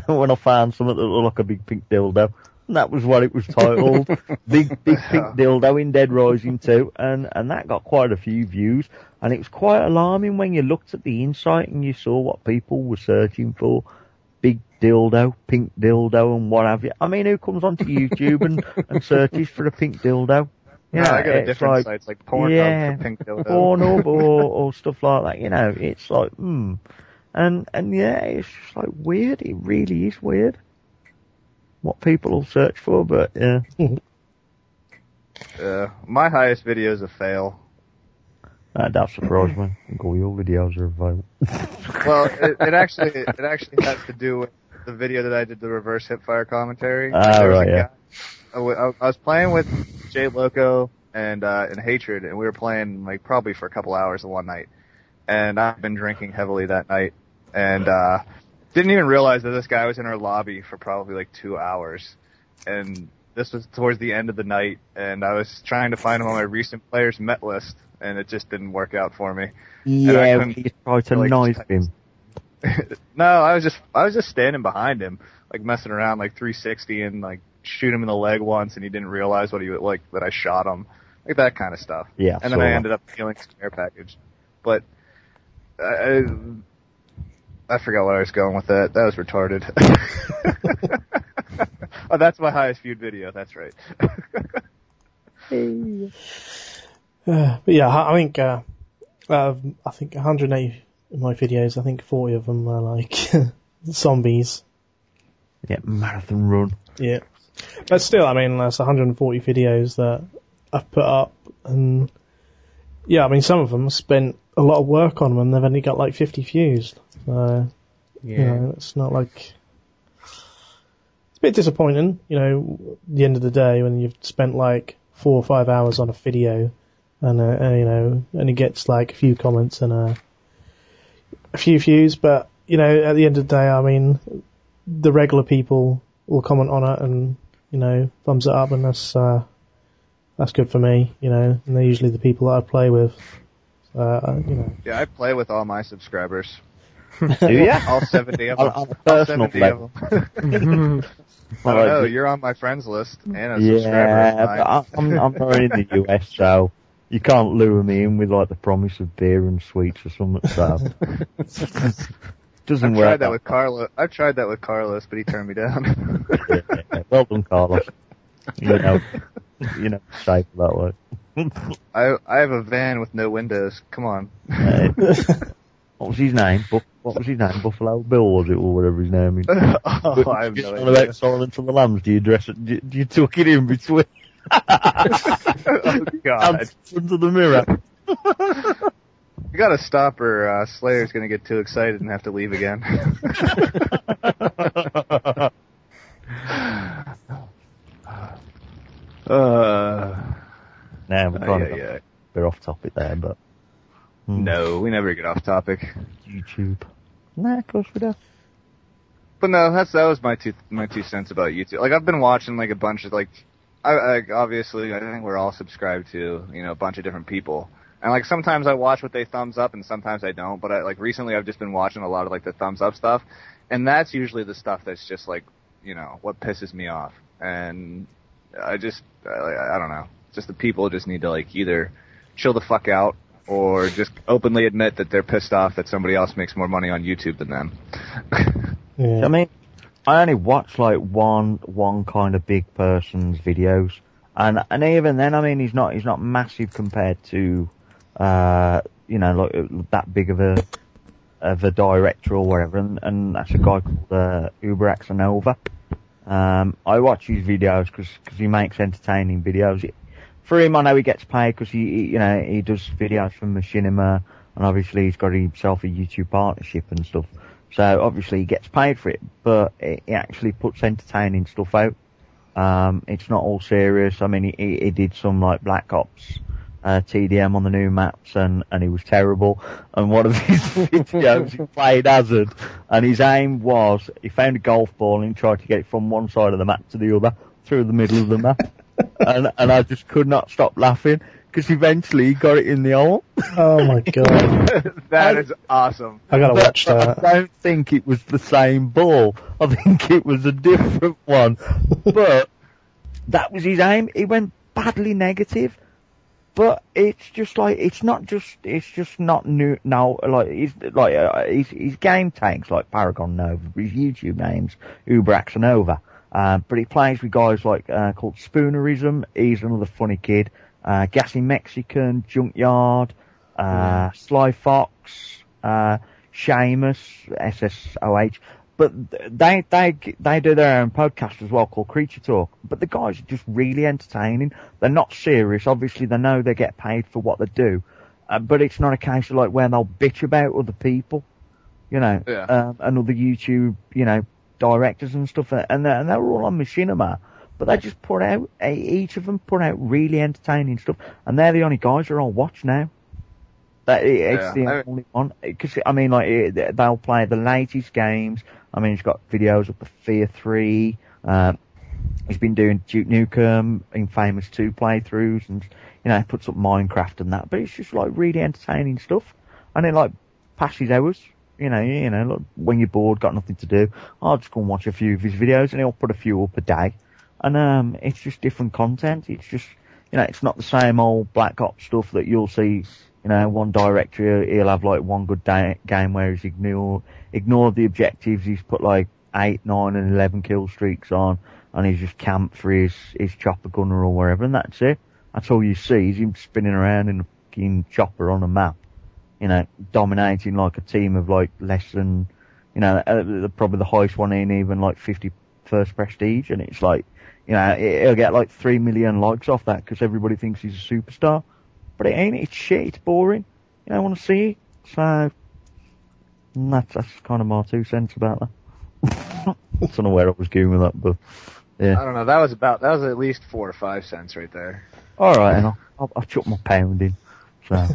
when I found something that looked like a big pink dildo. And that was what it was titled. Big pink dildo in Dead Rising 2. And that got quite a few views. And it was quite alarming when you looked at the insight and you saw what people were searching for. Big dildo, pink dildo, and what have you. I mean, who comes onto YouTube and searches for a pink dildo? You know, I got a different sites like Pornhub for pink dildo. Pornhub or stuff like that. You know, it's like, And yeah, it's just like weird. It really is weird what people will search for, but yeah. My highest video is a fail. That surprised me. I think all your videos are available. Well, it actually has to do with the video that I did, the reverse hipfire commentary. Right, yeah. I was playing with Jay Loco and Hatred, and we were playing like probably for a couple hours of one night. And I've been drinking heavily that night, and didn't even realize that this guy was in our lobby for probably like 2 hours. And this was towards the end of the night, and I was trying to find him on my recent players met list, and it just didn't work out for me. Yeah, we tried to knife him. No, I was just standing behind him, like messing around, like 360 and like shoot him in the leg once, and he didn't realize what he like that I shot him, like that kind of stuff. Yeah. And then I ended up killing his care package, but I forgot where I was going with that. That was retarded. Oh, that's my highest viewed video. That's right. But yeah, I think 180 of my videos, I think 40 of them are like zombies. Yeah, marathon run. Yeah. But still, I mean, that's 140 videos that I've put up, and yeah, I mean, some of them spent a lot of work on them and they've only got like 50 views. So, yeah. You know, it's not like... It's a bit disappointing, you know, at the end of the day when you've spent like 4 or 5 hours on a video and, you know, and it gets like a few comments and a few views, but, you know, at the end of the day, I mean, the regular people will comment on it and, you know, thumbs it up, and that's good for me, you know, and they're usually the people that I play with. You know. Yeah, I play with all my subscribers. Do you? All 70 of them. On a personal level. I don't know, you're on my friends list and a subscriber. Yeah, but I'm not in the US, so you can't lure me in with like the promise of beer and sweets or something, so. Doesn't work. I've tried that with Carlos, but he turned me down. Yeah. Well done, Carlos. You know, safe that way. I have a van with no windows. Come on. What was his name? Buffalo Bill, was it, or whatever his name is? I have no idea. About Silence of the Lambs, do you dress it? Do you tuck it in between? Oh God! In front of the mirror. You gotta stop her. Slayer's gonna get too excited and have to leave again. Nah, we're kind of we're off topic there, but no, we never get off topic. YouTube. Nah, of course we do. But no, that was my two cents about YouTube. Like, I've been watching like a bunch of like, I obviously I think we're all subscribed to, you know, a bunch of different people. And like sometimes I watch what they thumbs up and sometimes I don't, but like recently I've just been watching a lot of like the thumbs up stuff, and that's usually the stuff that's just like, you know, what pisses me off. And I don't know. Just the people just need to like either chill the fuck out or just openly admit that they're pissed off that somebody else makes more money on YouTube than them. I mean, I only watch like one kind of big person's videos, and even then, I mean, he's not massive compared to like that big of a director or whatever, and that's a guy called Uber I watch his videos because he makes entertaining videos. For him, I know he gets paid because he does videos from Machinima, and obviously he's got himself a YouTube partnership and stuff. So obviously he gets paid for it, but he actually puts entertaining stuff out. It's not all serious. I mean, he did some like Black Ops TDM on the new maps, and he was terrible. And one of his videos, he played Hazard, and his aim was, he found a golf ball and he tried to get it from one side of the map to the other, through the middle of the map. and I just could not stop laughing, because eventually he got it in the hole. Oh my god. That is awesome. I gotta watch that. I don't think it was the same ball. I think it was a different one. But that was his aim. He went badly negative. But it's just like, it's just not new now. Like, his game tags like Paragon Nova, his YouTube name's Ubrax Nova. But he plays with guys like, called Spoonerism. He's another funny kid. Gassy Mexican, Junkyard, Sly Fox, Seamus, SSOH. But they do their own podcast as well called Creature Talk. But the guys are just really entertaining. They're not serious. Obviously, they know they get paid for what they do. But it's not a case of like where they'll bitch about other people, and other YouTube, directors and stuff. And they're all on Machinima. But they just put out, each of them put out really entertaining stuff. And they're the only guys that I'll watch now. It's the only one. Because, I mean, like, they'll play the latest games. I mean, he's got videos of the Fear 3. He's been doing Duke Nukem, Infamous 2 playthroughs, and, puts up Minecraft and that. But it's just, like, really entertaining stuff. And it, like, passes hours. Like, when you're bored, got nothing to do, I'll just go and watch a few of his videos, and he'll put a few up a day. And, it's just different content. It's just, it's not the same old Black Ops stuff that you'll see. One director, he'll have like one good game where he's ignored the objectives. He's put like 8, 9 and 11 kill streaks on, and he's just camped for his chopper gunner or wherever, and that's it. That's all you see is him spinning around in a fucking chopper on a map, dominating like a team of like less than, probably the highest one in even like 50 first prestige, and it's like, he'll get like 3 million likes off that because everybody thinks he's a superstar. But it ain't, it's shit, it's boring. I want to see it. So, that's kind of my 2 cents about that. I don't know where I was going with that, but, yeah. I don't know, that was at least 4 or 5 cents right there. Alright, and I'll chuck my pound in, so.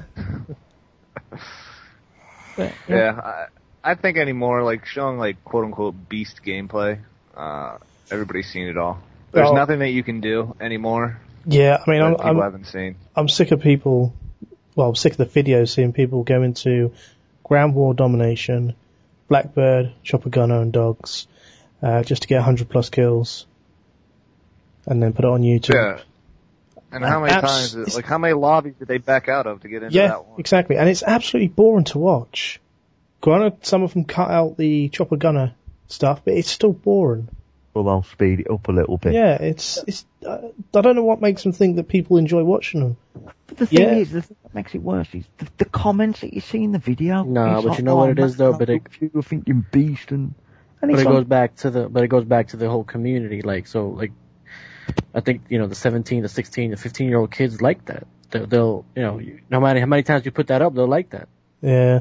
But, yeah, I think anymore, like, showing, like, quote-unquote beast gameplay, everybody's seen it all. There's nothing that you can do anymore. Yeah, I mean, people haven't seen. I'm sick of people. Well, I'm sick of the videos seeing people go into ground war domination, Blackbird, chopper gunner, and dogs, just to get 100+ kills, and then put it on YouTube. Yeah. And how many times? Like, how many lobbies did they back out of to get into that one? Yeah, exactly. And it's absolutely boring to watch. Granted, some of them cut out the chopper gunner stuff, but it's still boring. Well, they'll speed it up a little bit. Yeah, it's. I don't know what makes them think that people enjoy watching them. But the thing is, the thing that makes it worse is the comments that you see in the video. No, but you know what it is though. But you're thinking beast and it goes back to the whole community. Like, so, like, I think the 17, the 16, the 15-year-old kids like that. They'll no matter how many times you put that up, they'll like that. Yeah.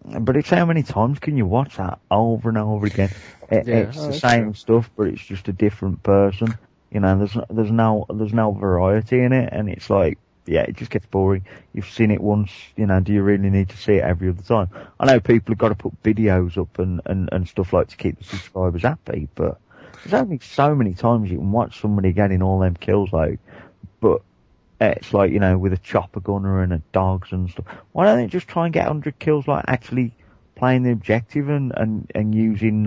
But it's how many times can you watch that over and over again? It's the same stuff, but it's just a different person. There's no variety in it, and it's like, yeah, it just gets boring. You've seen it once, do you really need to see it every other time? I know people have got to put videos up and stuff like to keep the subscribers happy, but there's only so many times you can watch somebody getting all them kills out, but it's like, with a chopper gunner and a dogs and stuff. Why don't they just try and get 100 kills, like actually playing the objective and using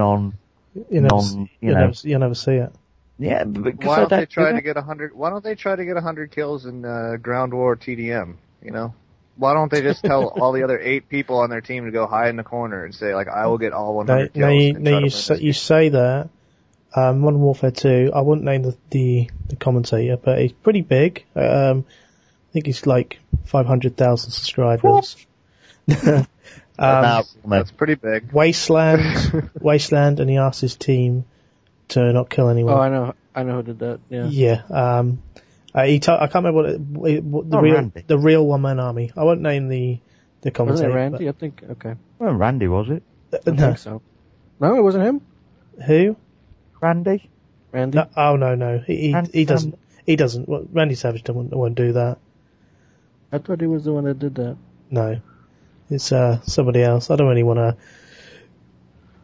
You'll never see it. Yeah, why don't they try to get 100? Why don't they try to get 100 kills in Ground War TDM? You know, why don't they just tell all the other 8 people on their team to go hide in the corner and say like, I will get all 100 kills? You say that. Modern Warfare 2. I wouldn't name the commentator, but he's pretty big. I think he's like 500,000 subscribers. That's pretty big. Wasteland, and he asked his team to not kill anyone. Oh, I know who did that. Yeah. Yeah. I can't remember the real one man army. I won't name the commentator. Wasn't it Randy? I think. Okay. Well, Randy, was it? I think so. No, it wasn't him. Who? Randy. No, oh no. He doesn't. He doesn't. Well, Randy Savage won't do that. I thought he was the one that did that. No, it's somebody else. I don't really want to.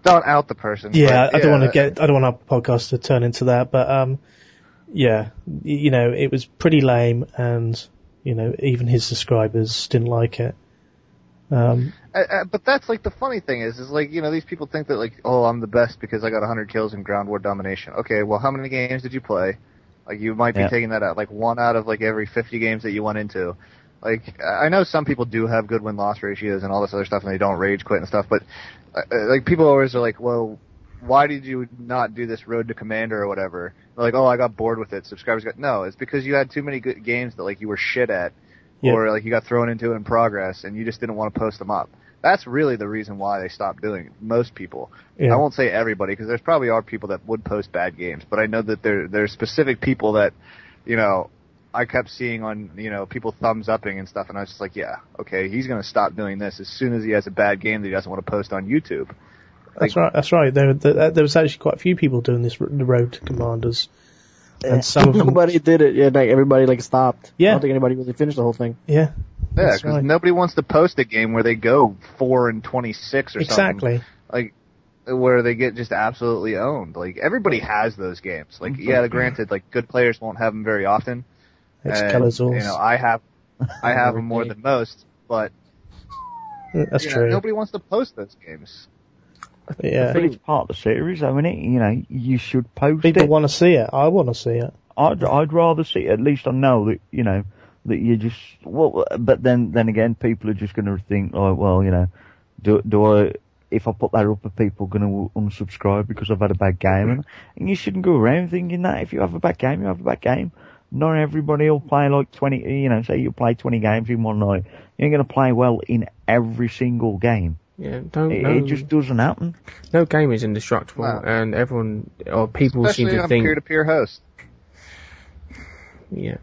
Don't out the person. Yeah, I don't want to get. I don't want our podcast to turn into that. But yeah, you know, it was pretty lame, and you know, even his subscribers didn't like it. But that's like the funny thing is like, you know, these people think that like, oh, I'm the best because I got 100 kills in Ground War Domination. Okay, well, how many games did you play? Like, you might be taking that out, like 1 out of like every 50 games that you went into. Like, I know some people do have good win-loss ratios and all this other stuff, and they don't rage quit and stuff, but like, people always are like, well, why did you not do this Road to Commander or whatever? They're like, oh, I got bored with it. Subscribers got... No, it's because you had too many good games that like you were shit at, or like you got thrown into it in progress, and you just didn't want to post them up. That's really the reason why they stopped doing it. Most people. Yeah. I won't say everybody, because there's probably are people that would post bad games, but I know that there's specific people that, you know, I kept seeing on, you know, people thumbs upping and stuff, and I was just like, yeah, okay, he's going to stop doing this as soon as he has a bad game that he doesn't want to post on YouTube. That's right. There was actually quite a few people doing this, the Road to Commanders. And some of them... Nobody did it. Yeah, like everybody like stopped. Yeah. I don't think anybody really finished the whole thing. Yeah. Yeah, because nobody wants to post a game where they go 4-26 or something. Exactly. Like, where they get just absolutely owned. Like, everybody has those games. Like, yeah, granted, like, good players won't have them very often. It's you know, I have them more than most, but that's true. Nobody wants to post those games. Yeah. I think it's part of the series, though, isn't it? You know, you should post People want to see it. I want to see it. I'd rather see it. At least I know that, you know, that you just... Well, but then again, people are just going to think, oh, well, you know, do I... If I put that up, are people going to unsubscribe because I've had a bad game? And you shouldn't go around thinking that. If you have a bad game, you have a bad game. Not everybody will play like 20, you know, say you play 20 games in one night. You ain't going to play well in every single game. Yeah, it just doesn't happen. No game is indestructible, and everyone, or people especially seem to on think... a peer-to-peer host. Yeah.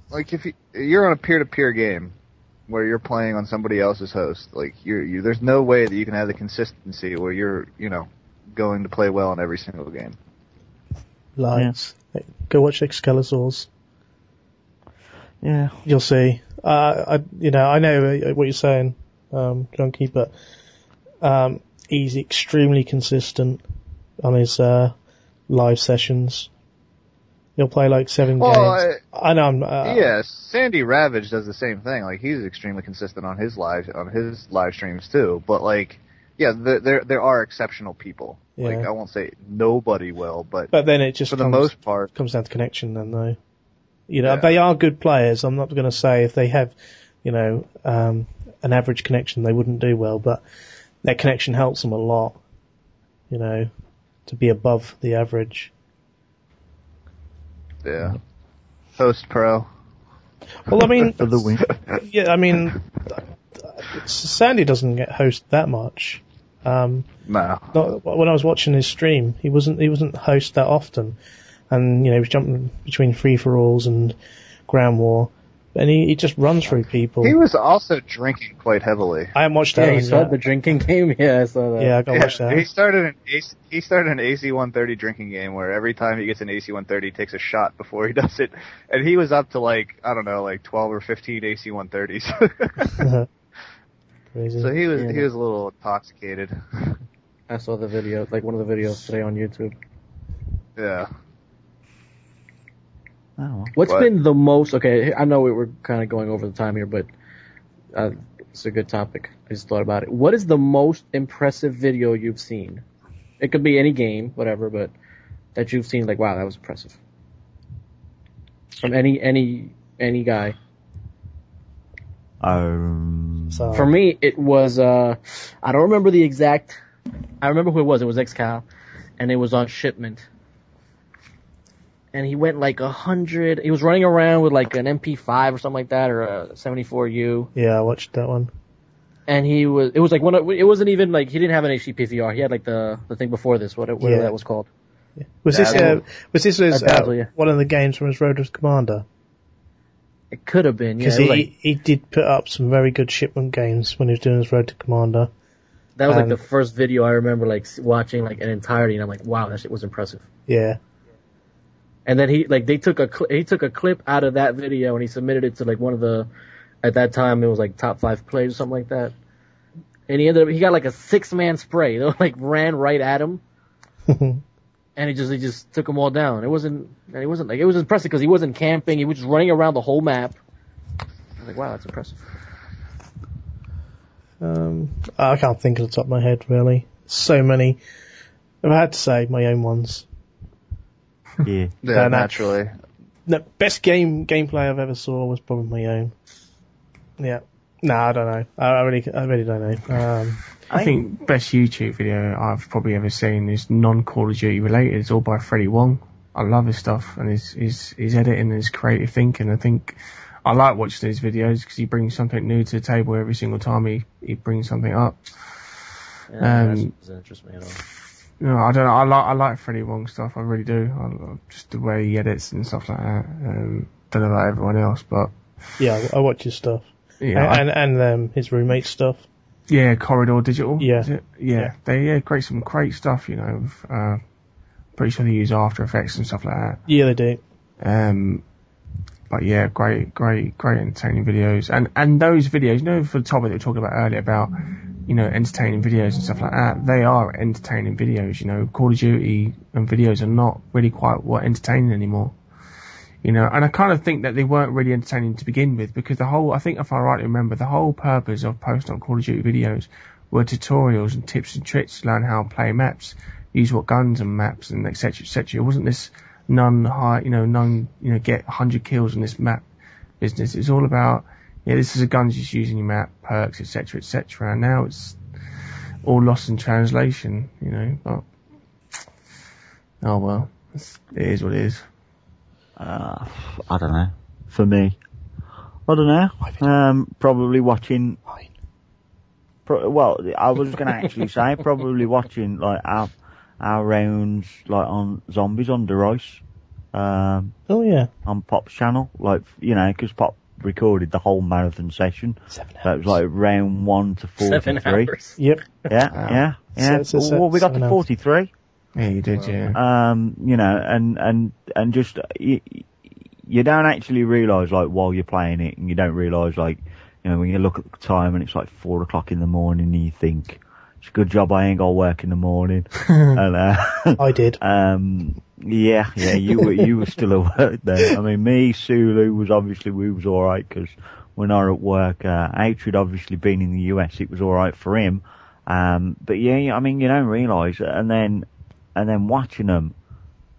Like, if you're on a peer-to-peer game where you're playing on somebody else's host, like, there's no way that you can have the consistency where you're, you know, going to play well in every single game. Lights. Yeah. Go watch Excalisaurs. Yeah. You'll see. I know what you're saying, Junkie, but he's extremely consistent on his live sessions. He'll play like 7 games. I know. Yeah, Sandy Ravage does the same thing. Like, he's extremely consistent on his live streams too. But like, yeah, there are exceptional people. Yeah. Like, I won't say nobody will, but then it just for the most part comes down to connection. Then though, you know, they are good players. I'm not going to say if they have, you know, an average connection they wouldn't do well, but that connection helps them a lot. You know, to be above the average. Yeah. Host pro. Well, I mean, for the win. Yeah, I mean, Sandy doesn't get host that much. No. When I was watching his stream, he wasn't host that often, and you know, he was jumping between free-for-alls and ground war, and he just runs through people. He was also drinking quite heavily. I haven't watched that. Yeah, he started the drinking game. Yeah, I saw that. Yeah, I got to watch that. He started an AC-130 drinking game where every time he gets an AC-130, he takes a shot before he does it, and he was up to like, I don't know, like 12 or 15 AC-130s. Crazy. So he was a little intoxicated. I saw the video, like one of the videos today on YouTube. Yeah. Oh. What's been the most... Okay, I know we're kind of going over the time here, but it's a good topic. I just thought about it. What is the most impressive video you've seen? It could be any game, whatever, but that you've seen, like, wow, that was impressive? From any guy. So For me, it was, I don't remember the exact, I remember who it was. It was XCal, and it was on shipment. And he went like 100, he was running around with like an MP5 or something like that, or a 74U. yeah, I watched that one. And it was like it wasn't even like, he didn't have an HD PVR. He had like the thing before this, whatever that was called. Yeah. Was this one of the games from his Road to Commander? It could have been, yeah. Because he did put up some very good shipment games when he was doing his Road to Commander. That was like the first video I remember like watching like in entirety, and I'm like, wow, that shit was impressive. Yeah. And then he took a clip out of that video and he submitted it to like one of the, at that time it was like top 5 plays or something like that. And he got like a 6-man spray. They like ran right at him. And he just took them all down. It was impressive because he wasn't camping. He was just running around the whole map. I was like, wow, that's impressive. I can't think of the top of my head, really. So many. If I had to say my own ones. Yeah. Yeah, naturally. No, best gameplay I've ever saw was probably my own. Yeah. No, I don't know. I really don't know. I think best YouTube video I've probably ever seen is non-Call of Duty related. It's all by Freddie Wong. I love his stuff and his editing and his creative thinking. I think I like watching his videos because he brings something new to the table every single time he brings something up. Yeah, that doesn't interest me at all. No, I don't know. I like Freddie Wong stuff. I really do. I love just the way he edits and stuff like that. Don't know about everyone else, but yeah, I watch his stuff. Yeah, and his roommate stuff. Yeah, Corridor Digital. Yeah. Is it? Yeah. They create some great stuff. You know, pretty sure they use After Effects and stuff like that. Yeah, they do. But yeah, great entertaining videos. And those videos, you know, for the topic that we were talking about earlier about, you know, entertaining videos and stuff like that, they are entertaining videos, you know. Call of Duty and videos are not really quite entertaining anymore. You know, and I kind of think that they weren't really entertaining to begin with because I think if I rightly remember, the whole purpose of posting on Call of Duty videos were tutorials and tips and tricks to learn how to play maps, use what guns and maps and etc. It wasn't this get 100 kills on this map business. It's all about, this is a gun just using your map, perks, etc. And now it's all lost in translation, you know, but oh well, it is what it is. I don't know. For me, I don't know. Probably watching. Well, I was going to actually say probably watching like our rounds like on Zombies Under Ice. Oh yeah. On Pop's channel, like, you know, because Pop recorded the whole marathon session. 7 hours. That was like round 1 to 43. 7 hours. Yep. Yeah. Well, we got to 43. Yeah, you did, yeah. You know, and just, you don't actually realise, like, while you're playing it, and you don't realise, like, you know, when you look at the time and it's like 4 o'clock in the morning and you think, it's a good job I ain't got to work in the morning. And, I did. Yeah, you were still at work there. I mean, me, Sulu we was alright, because when I were at work, Hatred obviously being in the US, it was alright for him. But yeah, I mean, you don't realise it, and then watching them,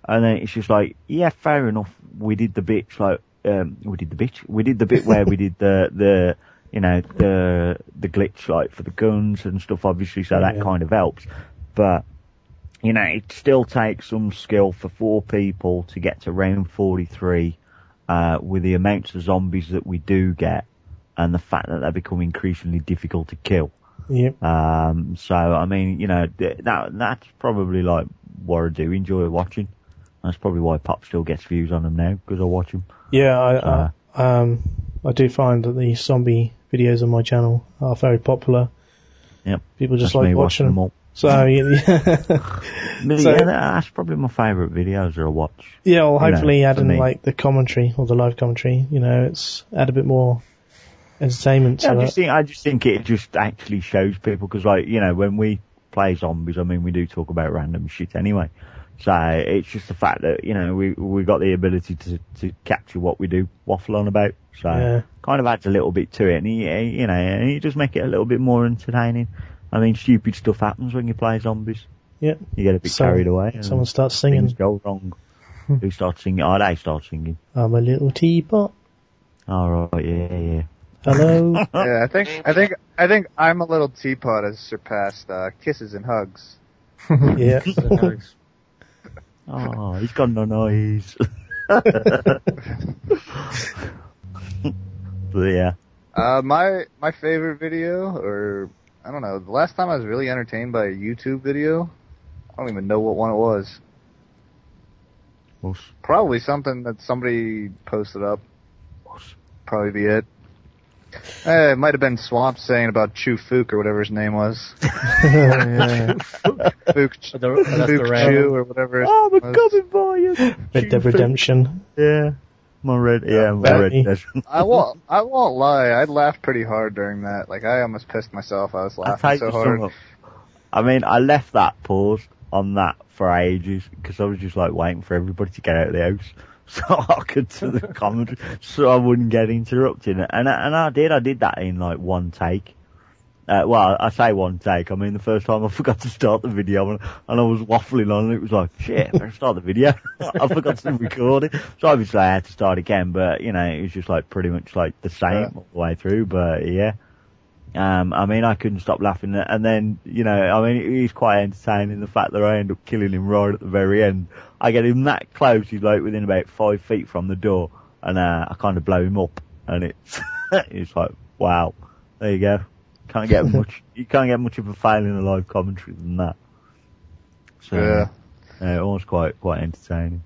and then it's just like, yeah, fair enough, we did the bit where we did the you know, the glitch, like, for the guns and stuff, obviously, so that kind of helps. But, you know, it still takes some skill for 4 people to get to round 43, with the amounts of zombies that we do get, and the fact that they become increasingly difficult to kill. Yep. So, I mean, you know, that's probably, like, what I do enjoy watching. That's probably why Pop still gets views on them now, because I watch them. Yeah, I do find that the zombie videos on my channel are very popular. Yep. People just like watching them all. So, that's probably my favourite videos that I watch. Yeah, well, hopefully adding like the commentary or the live commentary, you know, it's add a bit more entertainment to it. I just think it just actually shows people, because, like, you know, when we play zombies, I mean, we do talk about random shit anyway. So it's just the fact that, you know, we got the ability to capture what we do waffle on about. So kind of adds a little bit to it, and you know, and you just make it a little bit more entertaining. I mean, stupid stuff happens when you play zombies. Yeah. You get a bit carried away. And someone starts singing. Things go wrong. Who starts singing? Oh, they start singing. I'm a little teapot. All right, yeah. Hello. Yeah, I think I'm a little teapot has surpassed kisses and hugs. Yeah. Oh, he's got no noise. But yeah. My favorite video, or I don't know, the last time I was really entertained by a YouTube video, I don't even know what one it was. Probably something that somebody posted up. Probably be it. It might have been Swamp saying about Chu Fook or whatever his name was. Fook Chu or whatever. Oh, we're coming for you. Red Dead Redemption. Yeah. My Red Dead. I won't lie, I laughed pretty hard during that. Like, I almost pissed myself. I was laughing so hard. I mean, I left that pause on that for ages because I was just like waiting for everybody to get out of the house so I could do the commentary, so I wouldn't get interrupted. And I did that in like one take. Well, I say one take. I mean, the first time I forgot to start the video and I was waffling on and it was like, shit, I better start the video. I forgot to record it. So obviously I had to start again, but you know, it was just like pretty much like the same all the way through, but yeah. I mean, I couldn't stop laughing, and then, you know, I mean, it is quite entertaining, the fact that I end up killing him right at the very end. I get him that close, he's like within about 5 feet from the door, and I kind of blow him up, and it's like, wow, there you go. You can't get much of a fail in a live commentary than that. So, yeah, it was quite entertaining.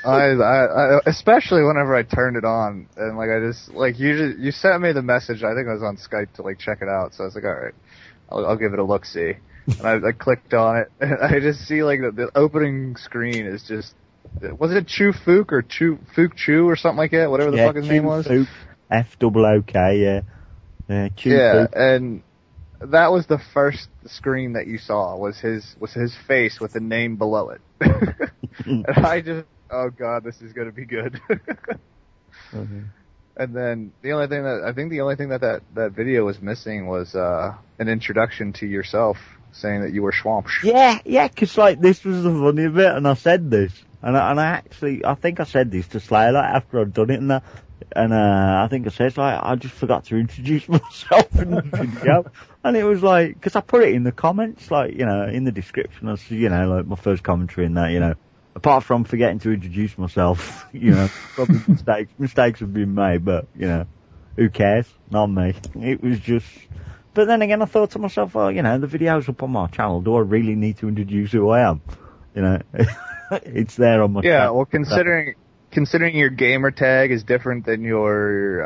I especially whenever I turned it on, and like I just like you sent me the message. I think I was on Skype to like check it out, so I was like, all right, I'll give it a look see. And I clicked on it, and I just see like the opening screen is just, was it Chu Fook or Fook Chu or something like that? Whatever the fuck his name was. Fook, FOOK, yeah. Chu Fook. And that was the first screen that you saw was his face with the name below it, and I just. Oh god, this is gonna be good. Mm-hmm. And then the only thing that video was missing was an introduction to yourself, saying that you were Swamp. Yeah, 'cause like this was the funny bit, and I said this, and I think I said this to Slayer like, after I'd done it, and I think I said like I just forgot to introduce myself in the video, and it was like, 'cause I put it in the comments, like, you know, in the description, I said, you know, like my first commentary in that, you know. Apart from forgetting to introduce myself, you know, probably mistakes have been made, but, you know, who cares? Not me. It was just, but then again, I thought to myself, oh, you know, the video's up on my channel. Do I really need to introduce who I am? You know, it's there on my channel. Yeah, well, considering your gamer tag is different than your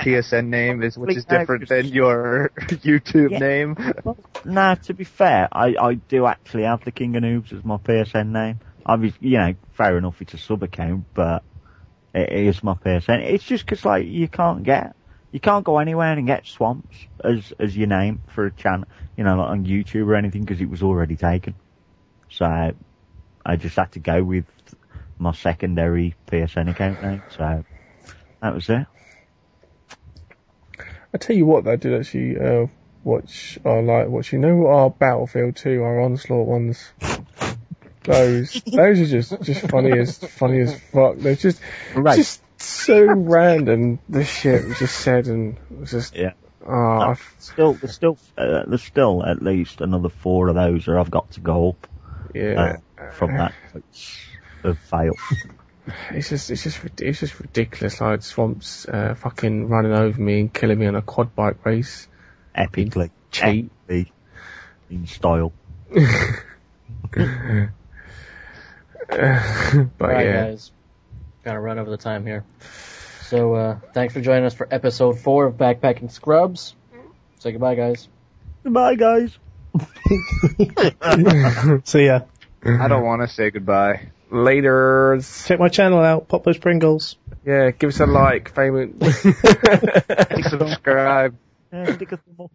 PSN name, which is different than your YouTube name. Well, nah, to be fair, I do actually have the King of Noobs as my PSN name. Obviously, you know, fair enough, it's a sub account, but it is my PSN. It's just 'cause like you can't go anywhere and get Swamps as your name for a channel, you know, like on YouTube or anything, 'cause it was already taken. So I just had to go with my secondary PSN account name. So that was it. I tell you what, I did actually watch you know our Battlefield 2, our Onslaught ones. Those are just funny as fuck. They're just so random. The shit was just said, and it was just there's still at least another 4 of those, or I've got to go up. Yeah, from that of fail. It's just ridiculous. Like Swamps fucking running over me and killing me on a quad bike race. Epically cheap in style. But right, yeah, guys, gotta run over the time here. So thanks for joining us for episode 4 of Backpacking Scrubs. Say goodbye, guys. Goodbye, guys. See ya. I don't want to say goodbye. Later. Check my channel out, PopThosePringles. Yeah, give us a like, favorite. Subscribe. Stick a thumb up.